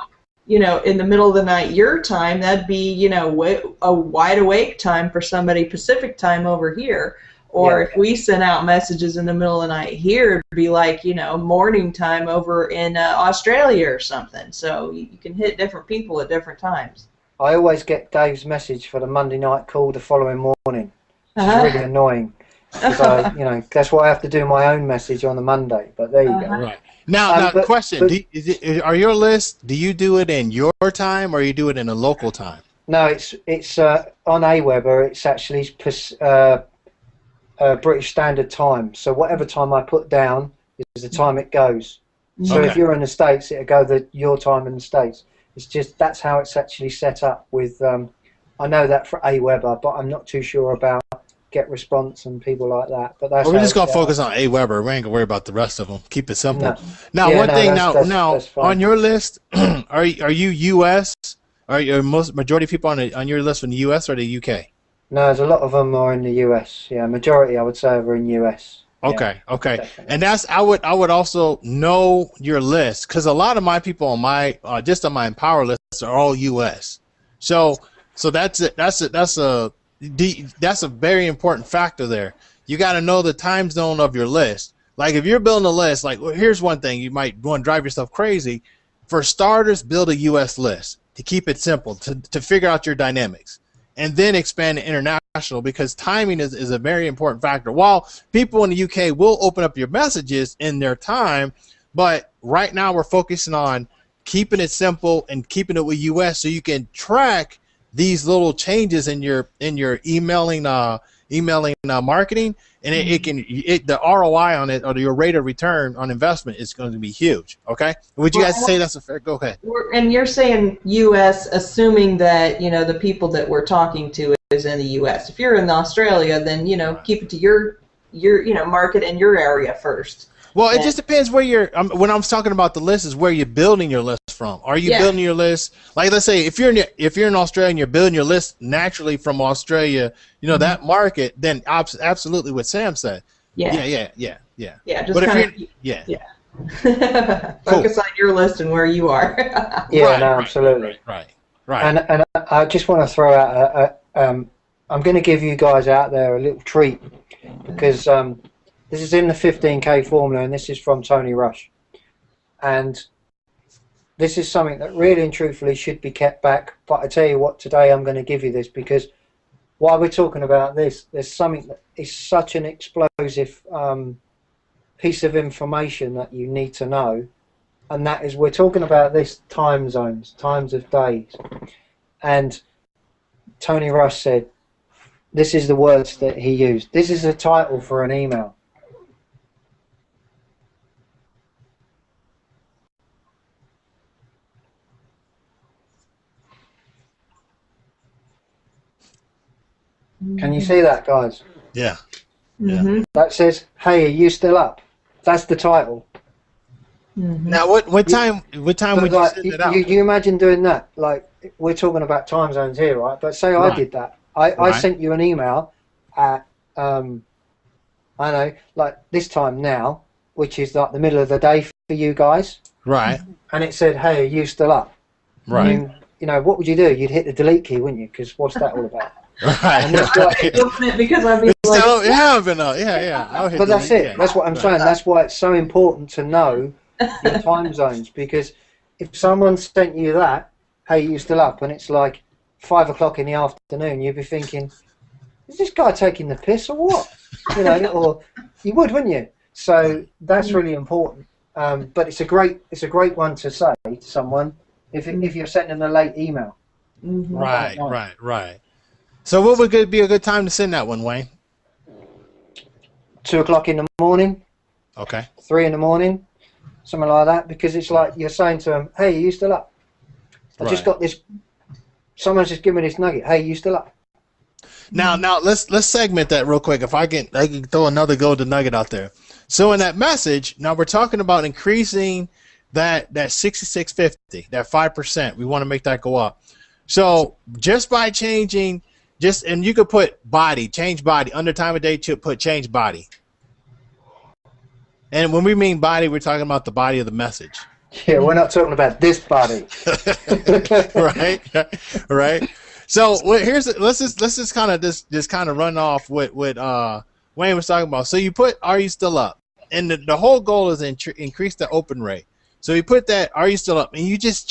B: in the middle of the night, your time, that'd be, a wide awake time for somebody Pacific time over here. Or if we sent out messages in the middle of the night here, it'd be like, morning time over in Australia or something. So you can hit different people at different times.
C: I always get Dave's message for the Monday night call the following morning. It's really annoying. Because that's why I have to do my own message on the Monday. But there you go.
A: Right. Now, question: are your lists? Do you do it in your time, or you do it in a local time?
C: No, it's on Aweber. It's actually British Standard Time. So whatever time I put down is the time it goes. So if you're in the States, it'll go your time in the States. It's just that's how it's actually set up with. I know that for Aweber, but I'm not too sure about GetResponse and people like that. But that's.
A: We're just gonna focus on Aweber. We ain't gonna worry about the rest of them. Keep it simple.
C: No.
A: Now,
C: That's
A: on your list, are you U.S.? Are your majority of people on your list from the U.S. or the U.K.?
C: No, there's a lot of them are in the US. Yeah, majority I would say are in US.
A: Okay,
C: yeah,
A: okay,
C: definitely.
A: And I would also know your list because a lot of my people on my just on my Empower list are all US. So that's a very important factor there. You got to know the time zone of your list. Like if you're building a list, here's one thing you might want to drive yourself crazy. For starters, build a US list to keep it simple to figure out your dynamics. And then expand to international because timing is a very important factor. While people in the UK will open up your messages in their time, but right now we're focusing on keeping it simple and keeping it with US so you can track these little changes in your emailing marketing, and the ROI on it or your rate of return on investment is going to be huge. Okay, would you guys say that's a fair? Go ahead.
B: And you're saying U.S. assuming that the people that we're talking to is in the U.S. If you're in Australia, then keep it to your market and your area first.
A: Well, it just depends where you're. When I'm talking about the list, is where you're building your list from. Are you building your list? Like, let's say if you're in Australia and you're building your list naturally from Australia, that market, then absolutely what Sam said. Yeah.
B: Yeah. Just
A: But
B: kind of,
A: yeah.
B: Focus on your list and where you are.
C: Yeah,
A: Right,
C: no,
A: right,
C: absolutely.
A: right.
C: And I just want to throw out I'm going to give you guys out there a little treat because this is in the 15K formula and this is from Tony Rush. And this is something that really and truthfully should be kept back. But I tell you what, today I'm going to give you this because while we're talking about this, there's something that is such an explosive piece of information that you need to know. And that is, we're talking about this time zones, times of days. And Tony Rush said, this is the words that he used. This is a title for an email. Can you see that, guys?
A: Yeah.
B: Mm-hmm.
C: That says, hey, are you still up? That's the title.
B: Mm-hmm.
A: Now, what time would you
C: Like,
A: send it out?
C: you imagine doing that? Like, we're talking about time zones here, right? But say I did that. I
A: Right.
C: sent you an email at, I know, like this time now, which is like the middle of the day for you guys.
A: Right.
C: And it said, hey, are you still up?
A: Right.
C: And, you know, what would you do? You'd hit the delete key, wouldn't you? Because what's that all about?
A: Right.
C: And it's like,
B: Open it because I'd be like,
A: So, yeah, but no, yeah. I'll hit
C: but that's
A: delete,
C: it.
A: yeah.
C: That's what I'm saying. That's why it's so important to know your time zones, because if someone sent you that, hey, you still up, and it's like 5 o'clock in the afternoon, you'd be thinking, is this guy taking the piss or what? You know, or you would, wouldn't you? So that's really important. But it's a great one to say to someone if you're sending a late email.
B: mm-hmm.
A: Right. So what would be a good time to send that one, Wayne?
C: 2 o'clock in the morning,
A: Okay.
C: 3 in the morning, something like that, because it's like you're saying to them, hey, are you still up? I just got this, someone's just given me this nugget, hey, you still up?
A: Now let's segment that real quick. If I can throw another golden nugget out there. So in that message, now we're talking about increasing that 6650, that 5%. We want to make that go up. So just by changing, and you could put change body under time of day to put change body. And when we mean body, we're talking about the body of the message.
C: Yeah, we're not talking about this body.
A: right. So let's just kind of run off what Wayne was talking about. So you put, are you still up? And the whole goal is increase the open rate. So you put that, are you still up? And you just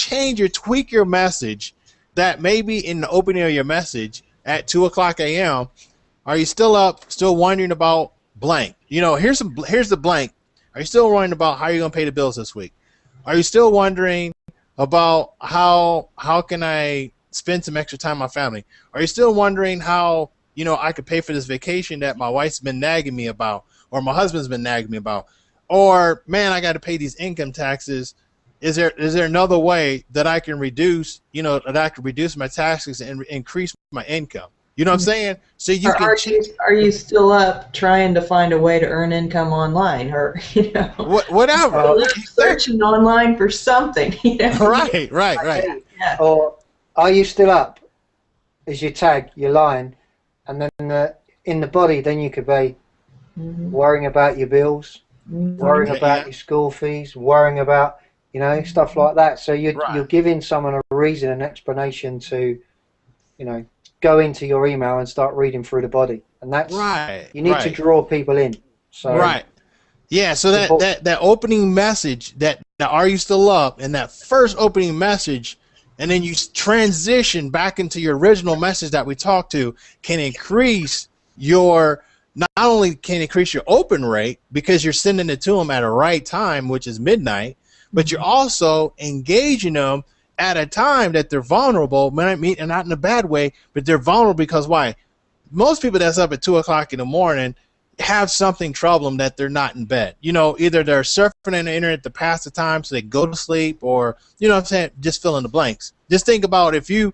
A: tweak your message that maybe in the opening of your message at 2 o'clock a.m., are you still up, still wondering about blank? You know, here's the blank. Are you still wondering about how you're going to pay the bills this week? Are you still wondering about how can I spend some extra time with my family? Are you still wondering how, you know, I could pay for this vacation that my wife's been nagging me about, or my husband's been nagging me about? Or, man, I got to pay these income taxes. Is there another way that I can reduce, my taxes and increase my income? You know what I'm saying? So
B: Are you still up trying to find a way to earn income online, or
A: whatever.
B: Searching online for something.
A: Right.
B: Yeah.
C: Or are you still up? Is your tag, your line, and then in the body, then you could be worrying about your bills, worrying about your school fees, worrying about stuff like that. So you're giving someone a reason, an explanation to, go into your email and start reading through the body, and that's you need to draw people in. So
A: yeah. So that opening message, that are you still up, and that first opening message, and then you transition back into your original message that we talked to, can increase your. Not only can increase your open rate because you're sending it to them at a right time, which is midnight, but you're also engaging them at a time that they're vulnerable, and not in a bad way, but they're vulnerable because why? Most people that's up at 2 o'clock in the morning have something troubling that they're not in bed. Either they're surfing on the internet to pass the time so they go to sleep, or, just fill in the blanks. Just think about if you're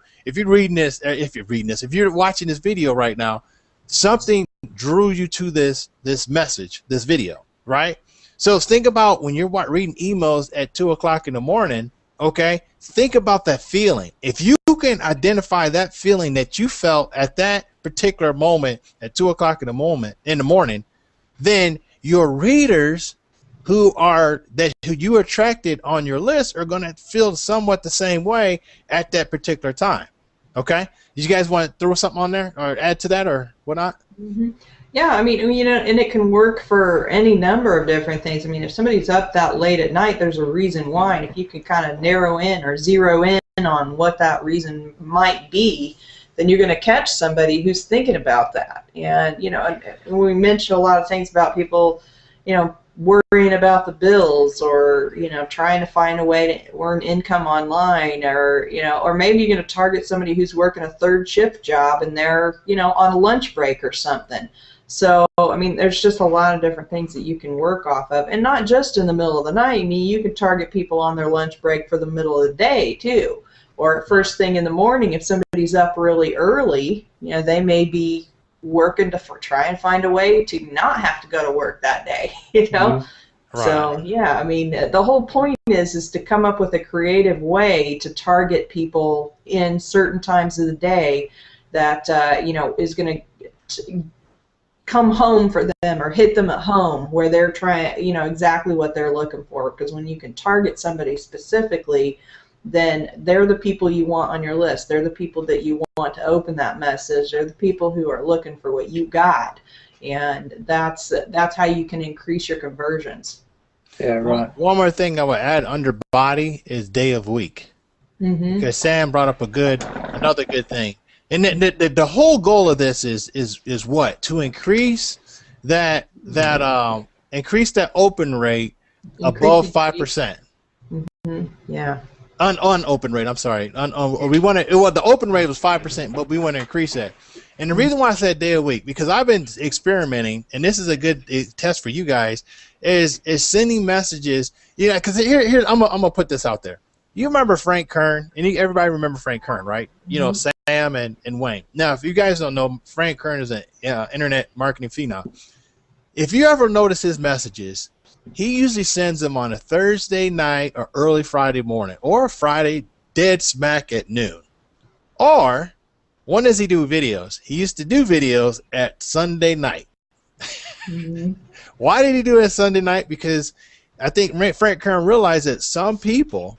A: watching this video right now, something drew you to this message, this video, right? So think about when you're reading emails at 2 o'clock in the morning, okay? Think about that feeling. If you can identify that feeling that you felt at that particular moment at 2 o'clock in the morning, then your readers who you attracted on your list are going to feel somewhat the same way at that particular time. Okay, you guys want to throw something on there or add to that or whatnot?
B: Mm-hmm. Yeah, I mean, and it can work for any number of different things. I mean, if somebody's up that late at night, there's a reason why. And if you can kind of narrow in or zero in on what that reason might be, then you're going to catch somebody who's thinking about that. And, and we mentioned a lot of things about people, worrying about the bills or, trying to find a way to earn income online or, or maybe you're going to target somebody who's working a third shift job and they're, on a lunch break or something. So, I mean, there's just a lot of different things that you can work off of. And not just in the middle of the night. I mean, you can target people on their lunch break for the middle of the day, too. Or first thing in the morning, if somebody's up really early, they may be working to try and find a way to not have to go to work that day,
C: Mm-hmm.
A: Right.
B: So, yeah, I mean, the whole point is to come up with a creative way to target people in certain times of the day that, is going to come home for them or hit them at home where they're trying, exactly what they're looking for. Because when you can target somebody specifically, then they're the people you want on your list. They're the people that you want to open that message. They're the people who are looking for what you got. And that's how you can increase your conversions.
C: Yeah, right.
A: One more thing I would add under body is day of week.
B: Mm-hmm.
A: Because Sam brought up another good thing. And the whole goal of this is what? To increase that open rate above 5%.
B: Mm-hmm. Yeah.
A: Unopen rate. I'm sorry. The open rate was 5%, but we want to increase that. And the reason why I said day of week, because I've been experimenting, and this is a good test for you guys, is sending messages. Because here I'm gonna put this out there. You remember Frank Kern, and everybody remember Frank Kern, right? Sam and Wayne. Now, if you guys don't know, Frank Kern is an internet marketing phenom. If you ever notice his messages, he usually sends them on a Thursday night or early Friday morning, or Friday dead smack at noon. Or when does he do videos? He used to do videos at Sunday night.
B: Mm-hmm.
A: Why did he do it Sunday night? Because I think Frank Kern realized that some people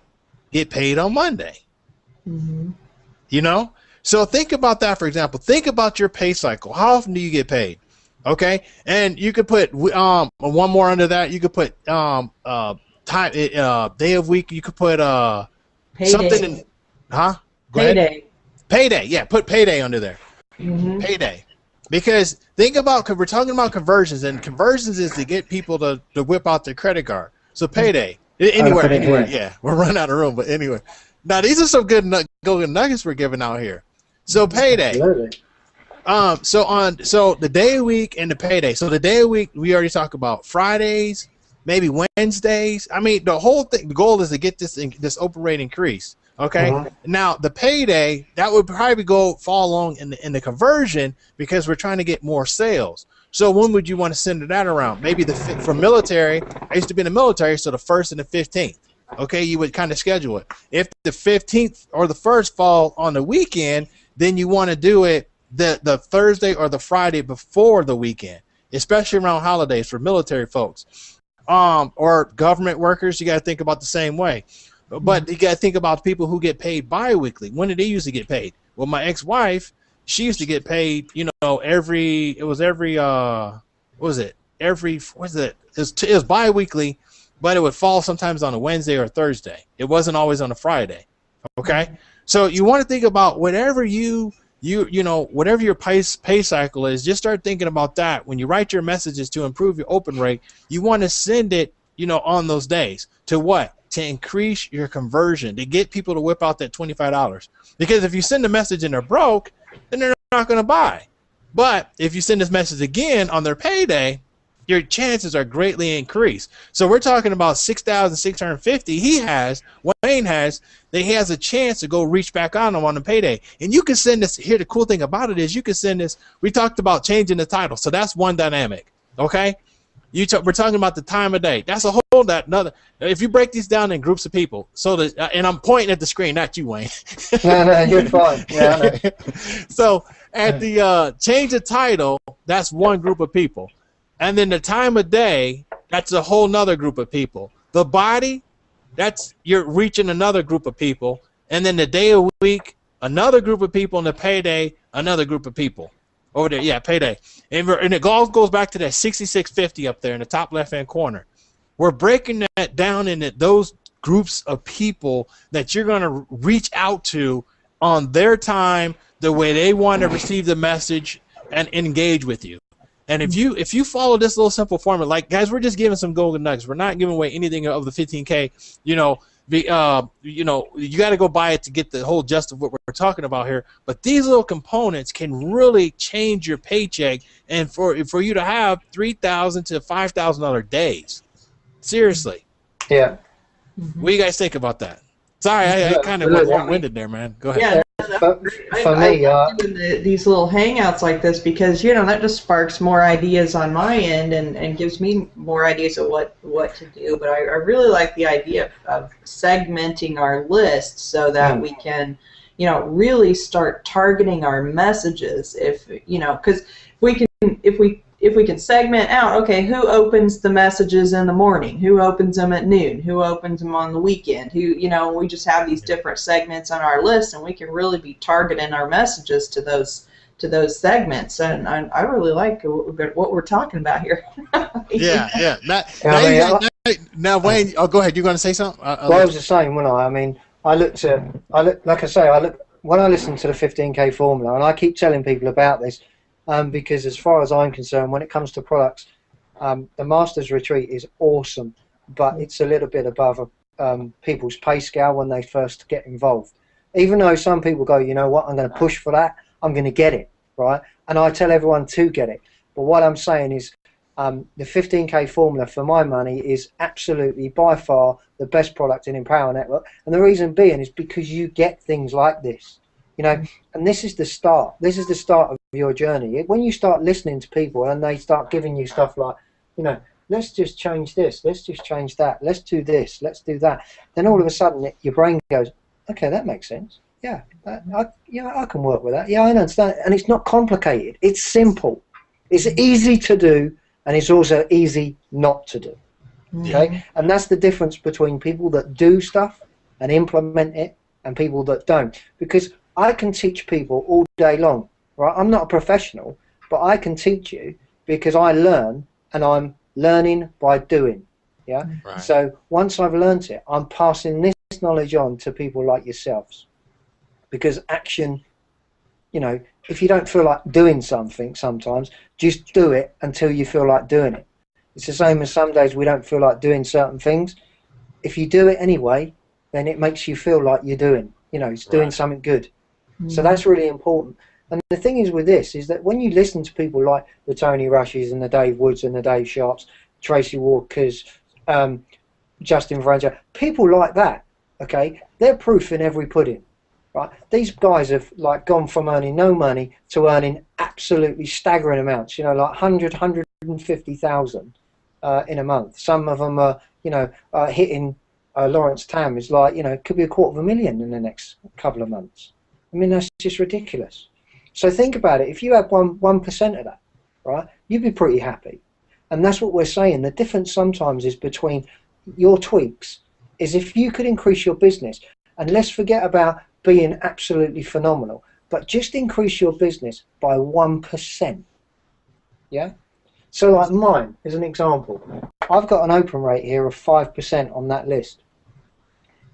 A: get paid on Monday.
B: Mm-hmm.
A: So think about that, for example. Think about your pay cycle. How often do you get paid? Okay, and you could put one more under that. You could put time, day of week. You could put
B: Payday.
A: something in, huh? Go
B: Payday.
A: ahead. Payday. Yeah, put payday under there.
B: Mm-hmm.
A: Payday. Because think about, because we're talking about conversions, and conversions is to get people to whip out their credit card. So payday. Anywhere. Yeah, we're running out of room, but anyway. Now these are some good nuggets we're giving out here. So payday.
C: Absolutely.
A: So the day of week and the payday. So the day of week we already talked about Fridays, maybe Wednesdays. I mean, the whole thing. The goal is to get this open rate increase. Okay.
C: Uh-huh.
A: Now the payday, that would probably fall along in the conversion because we're trying to get more sales. So when would you want to send that around? Maybe for military. I used to be in the military, so the 1st and the 15th. Okay, you would kind of schedule it. If the 15th or the 1st fall on the weekend, then you want to do it the Thursday or the Friday before the weekend, especially around holidays for military folks. Or government workers, you got to think about the same way. But you got to think about people who get paid bi-weekly. When did they usually get paid? Well, my ex-wife, she used to get paid, it was bi-weekly, but it would fall sometimes on a Wednesday or a Thursday. It wasn't always on a Friday. Okay? So you want to think about whatever whatever your pay cycle is, just start thinking about that. When you write your messages to improve your open rate, you want to send it, on those days. To what? To increase your conversion, to get people to whip out that $25. Because if you send a message and they're broke, then they're not going to buy. But if you send this message again on their payday, your chances are greatly increased. So we're talking about 6,650. Wayne has, that he has a chance to go reach back on them on the payday. And you can send this. Here, the cool thing about it is you can send this. We talked about changing the title, so that's one dynamic. Okay, we're talking about the time of day. That's a whole another. If you break these down in groups of people, and I'm pointing at the screen, not you, Wayne.
C: No, you're fine. Yeah, I know.
A: So at the change the title, that's one group of people. And then the time of day, that's a whole nother group of people. The body, you're reaching another group of people. And then the day of week, another group of people. And the payday, another group of people. Over there, yeah, payday. And it all goes back to that 6650 up there in the top left-hand corner. We're breaking that down into those groups of people that you're going to reach out to on their time, the way they want to receive the message and engage with you. And if you follow this little simple formula, like, guys, we're just giving some golden nuggets. We're not giving away anything of the 15K. You got to go buy it to get the whole gist of what we're talking about here. But these little components can really change your paycheck, and for you to have $3,000 to $5,000 days. Seriously.
C: Yeah.
A: What do you guys think about that? Sorry, I kind of went long-winded there, man. Go ahead.
B: Yeah.
C: For me,
B: I like doing these little hangouts like this because that just sparks more ideas on my end and gives me more ideas of what to do. But I really like the idea of segmenting our list so that we can, really start targeting our messages. Because if we can segment out, okay, who opens the messages in the morning? Who opens them at noon? Who opens them on the weekend? We just have these different segments on our list, and we can really be targeting our messages to those segments. And I really like what we're talking about here.
A: Yeah. Now, Wayne, go ahead. You're going to say something?
C: I was the same, wasn't I? I mean, when I listen to the 15K formula, and I keep telling people about this, because as far as I'm concerned, when it comes to products, the Master's Retreat is awesome, but it's a little bit above people's pay scale when they first get involved. Even though some people go, you know what, I'm going to push for that, I'm going to get it, right? And I tell everyone to get it. But what I'm saying is the 15K formula, for my money, is absolutely by far the best product in Empower Network. And the reason being is because you get things like this. And this is the start. This is the start of your journey. When you start listening to people and they start giving you stuff like, let's just change this, let's just change that, let's do this, let's do that, then all of a sudden your brain goes, okay, that makes sense. Yeah, I can work with that. Yeah, I understand. And it's not complicated. It's simple. It's easy to do, and it's also easy not to do. Okay, and that's the difference between people that do stuff and implement it and people that don't. Because I can teach people all day long, right? I'm not a professional, but I can teach you because I learn, and I'm learning by doing. Yeah. Right. So once I've learned it, I'm passing this knowledge on to people like yourselves. Because action, if you don't feel like doing something sometimes, just do it until you feel like doing it. It's the same as some days we don't feel like doing certain things. If you do it anyway, then it makes you feel like you're doing. It's doing something good. So that's really important. And the thing is with this is that when you listen to people like the Tony Rushes and the Dave Woods and the Dave Sharps, Tracy Walkers, Justin Franger, people like that, okay, they're proof in every pudding, right? These guys have gone from earning no money to earning absolutely staggering amounts, like 150,000 in a month. Some of them are, hitting Lawrence Tam is could be $250,000 in the next couple of months. I mean, that's just ridiculous. So think about it. If you had 1% of that, right, you'd be pretty happy. And that's what we're saying. The difference sometimes is between your tweaks is if you could increase your business, and let's forget about being absolutely phenomenal, but just increase your business by 1%. Yeah? So like mine, as an example, I've got an open rate here of 5% on that list.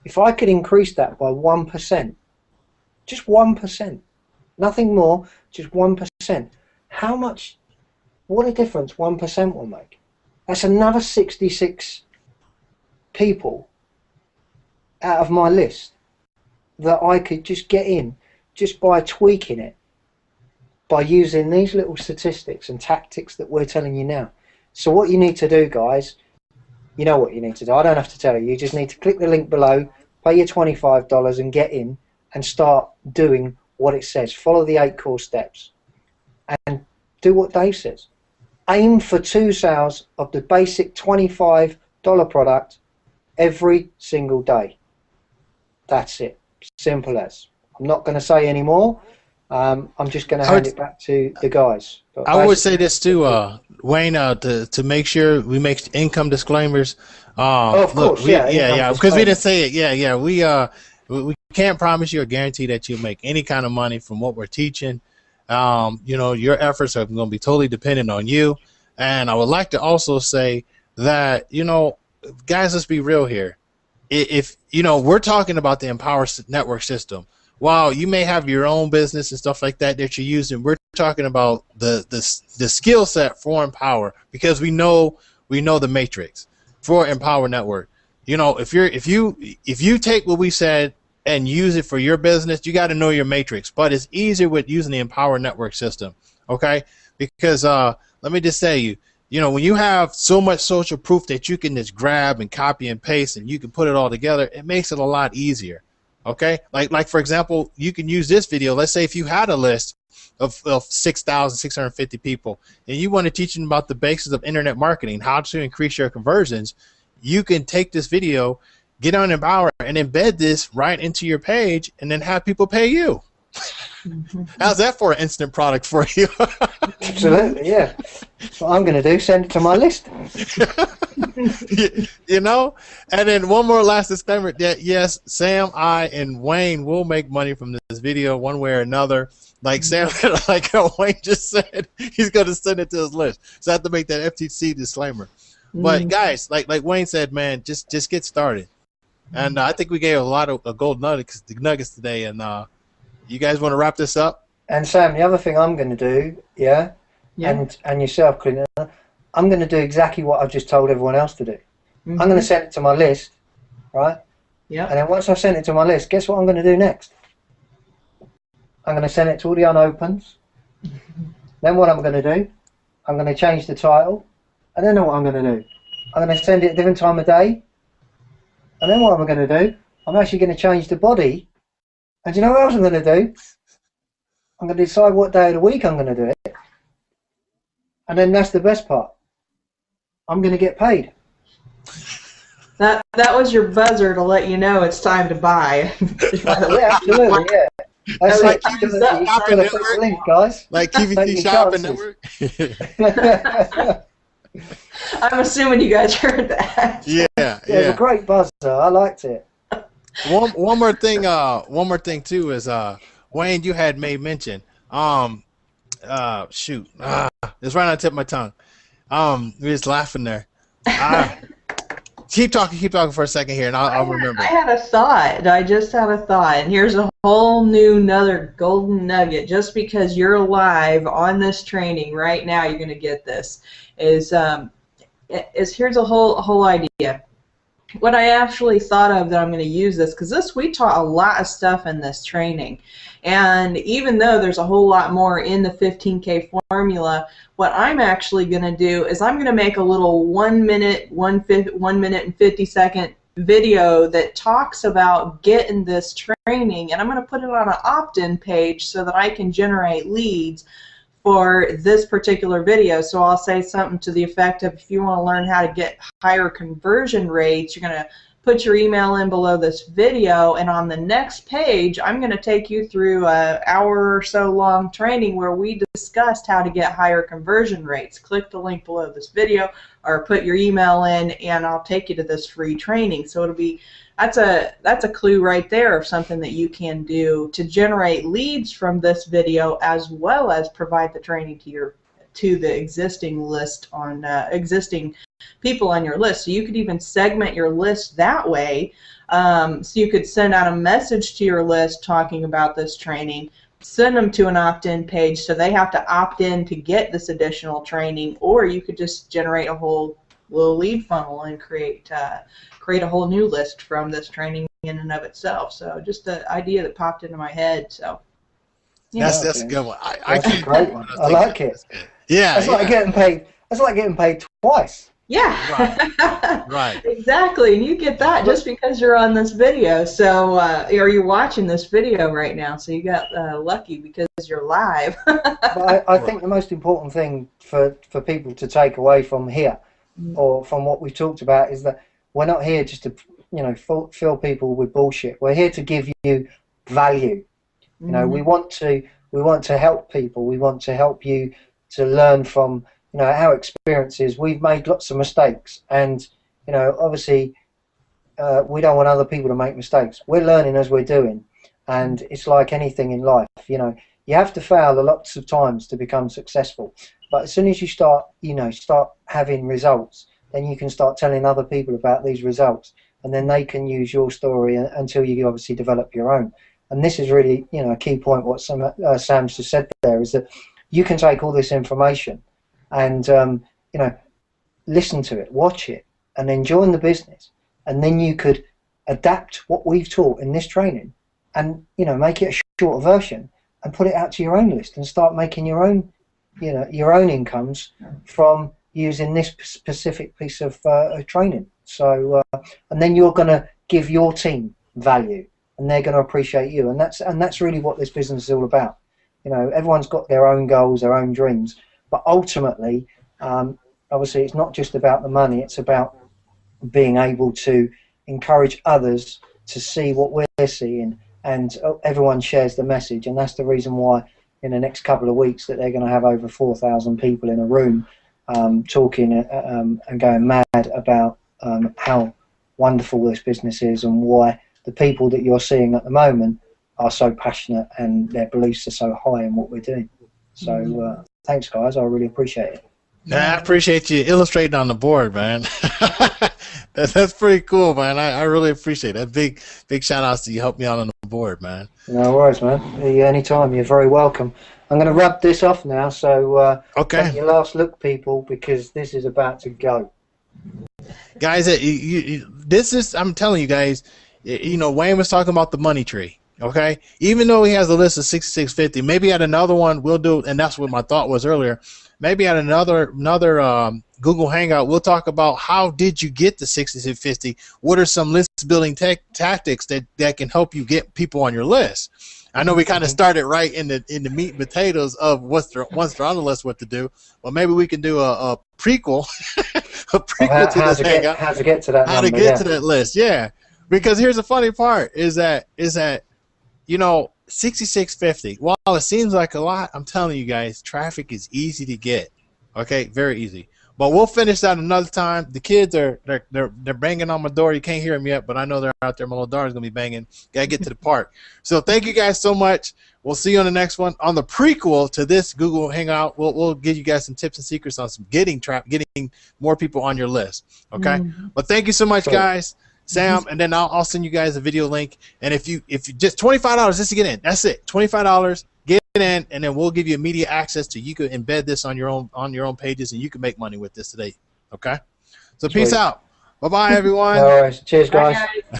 C: If I could increase that by 1%, just 1%, nothing more, just 1%. What a difference 1% will make. That's another 66 people out of my list that I could just get in just by tweaking it, by using these little statistics and tactics that we're telling you now. So what you need to do, guys, you know what you need to do. I don't have to tell you. You just need to click the link below, pay your $25 and get in and start doing what it says. Follow the 8 core steps and do what Dave says. Aim for 2 sales of the basic $25 product every single day. That's it. Simple as. I'm not going to say any more. I'm just going to hand it back to the guys. But
A: I would say this too, Wayne, to make sure we make income disclaimers.
C: Oh, of
A: Look,
C: course, yeah, income
A: because we
C: disclaimer.
A: didn't say it. Yeah. We can't promise you or guarantee that you'll make any kind of money from what we're teaching. Your efforts are going to be totally dependent on you. And I would like to also say that, guys, let's be real here. If we're talking about the Empower Network system. While you may have your own business and stuff like that you're using, we're talking about the skill set for Empower, because we know the matrix for Empower Network. If you take what we said and use it for your business, you got to know your matrix. But it's easier with using the Empower Network system, okay? Because let me just say when you have so much social proof that you can just grab and copy and paste and you can put it all together, it makes it a lot easier. Okay, like for example, you can use this video. Let's say if you had a list of 6,650 people and you want to teach them about the basics of internet marketing, how to increase your conversions, you can take this video, get on Empower, and embed this right into your page, and then have people pay you. How's that for an instant product for you?
C: Absolutely, yeah. That's what I'm going to do. Send it to my list.
A: And then one more last disclaimer that yes, Sam, I, and Wayne will make money from this video one way or another. Like Sam, like Wayne just said, he's going to send it to his list. So I have to make that FTC disclaimer. But guys, like Wayne said, man, just get started. And I think we gave a lot of gold nuggets today. And you guys want to wrap this up?
C: And Sam, the other thing I'm going to do, yeah. And yourself, Clint, I'm going to do exactly what I've just told everyone else to do. I'm going to send it to my list, right?
B: Yeah.
C: And then once I've sent it to my list, guess what I'm going to do next? I'm going to send it to all the unopens. Then what I'm going to do, I'm going to change the title. And then what I'm going to do, I'm going to send it at a different time of day. And then what am I going to do? I'm actually going to change the body. And do you know what else I'm going to do? I'm going to decide what day of the week I'm going to do it. And then that's the best part. I'm going to get paid.
B: That was your buzzer to let you know it's time to buy.
C: Yeah, absolutely, yeah. That's
A: like
C: QVC Shopping Network, link, guys.
A: Like QVC Shopping Network.
B: I'm assuming you guys heard that.
A: Yeah.
C: It was a great buzzer. I liked it.
A: One more thing too is Wayne, you had made mention. Shoot, it's right on the tip of my tongue. We're just laughing there. Keep talking for a second here, and I'll remember.
B: I had a thought. I just had a thought, and here's a whole new another golden nugget. Just because you're live on this training right now, you're going to get this. Here's a whole idea. What I actually thought of that I'm going to use this, because we taught a lot of stuff in this training, and even though there's a whole lot more in the 15K formula, what I'm actually going to do is I'm going to make a little 1 minute and 50 second video that talks about getting this training, and I'm going to put it on an opt-in page so that I can generate leads for this particular video. So I'll say something to the effect of, if you want to learn how to get higher conversion rates, you're going to put your email in below this video, and on the next page I'm going to take you through an hour or so long training where we discussed how to get higher conversion rates. Click the link below this video or put your email in and I'll take you to this free training. So it'll be, that's a clue right there of something that you can do to generate leads from this video, as well as provide the training to the existing list on existing people on your list. So you could even segment your list that way. So you could send out a message to your list talking about this training, send them to an opt-in page so they have to opt in to get this additional training, or you could just generate a whole little lead funnel and create a whole new list from this training in and of itself. So just the idea that popped into my head. So
A: that's a good one.
C: That's a great one. I like it.
A: Yeah,
C: that's like getting paid. That's like getting paid twice.
B: Yeah,
A: right.
B: Exactly, and you get that just because you're on this video. So, or you're watching this video right now. So you got lucky because you're live.
C: But I think the most important thing for people to take away from here, or from what we talked about, is that we're not here just to fill people with bullshit. We're here to give you value. We want to help people. We want to help you to learn from you know, our experiences, we've made lots of mistakes, and you know, obviously, we don't want other people to make mistakes. We're learning as we're doing, and it's like anything in life. You know, you have to fail lots of times to become successful. But as soon as you start, you know, start having results, then you can start telling other people about these results, and then they can use your story until you obviously develop your own. And this is really, you know, a key point. What Sam's just said there is that you can take all this information and you know, listen to it, watch it, and then join the business, and then you could adapt what we've taught in this training, and you know, make it a shorter version and put it out to your own list and start making your own, you know, your own incomes from using this specific piece of training. So and then you're going to give your team value, and they're going to appreciate you, and that's really what this business is all about. You know, everyone's got their own goals, their own dreams, but ultimately, obviously, it's not just about the money. It's about being able to encourage others to see what we're seeing, and everyone shares the message. And that's the reason why in the next couple of weeks that they're going to have over 4,000 people in a room talking and going mad about how wonderful this business is, and why the people that you're seeing at the moment are so passionate and their beliefs are so high in what we're doing. So thanks, guys. I really appreciate it.
A: Yeah, I appreciate you illustrating on the board, man. That's pretty cool, man. I really appreciate that. Big shout outs to you. Help me out on the board, man.
C: No worries, man. Anytime. You're very welcome. I'm going to wrap this off now, so
A: okay.
C: Take your last look, people, because this is about to go.
A: Guys, this is, I'm telling you guys, you know, Wayne was talking about the money tree. Okay, even though he has a list of 6650, maybe at another one we'll do, and that's what my thought was earlier. Maybe at another Google Hangout, we'll talk about how did you get to 6650. What are some list building tactics that can help you get people on your list? I know we kind of started right in the meat and potatoes of once they're on the list what to do. Well, maybe we can do a prequel, a prequel to this hangout.
C: How to get to that?
A: How
C: number,
A: to get to that list? Yeah, because here's the funny part: is that you know, 6650. While it seems like a lot, I'm telling you guys, traffic is easy to get. Okay, very easy. But we'll finish that another time. The kids they're banging on my door. You can't hear them yet, but I know they're out there. My little daughter's gonna be banging. Gotta get to the park. So thank you guys so much. We'll see you on the next one. On the prequel to this Google Hangout, we'll give you guys some tips and secrets on some getting more people on your list. Okay. But thank you so much, guys. Sam, and then I'll send you guys a video link. And if you just $25 just to get in, that's it. $25, get in, and then we'll give you immediate access to, you can embed this on your own pages, and you can make money with this today. Okay, so peace out. Bye bye, everyone.
C: All right, cheers, guys.
B: Bye, guys.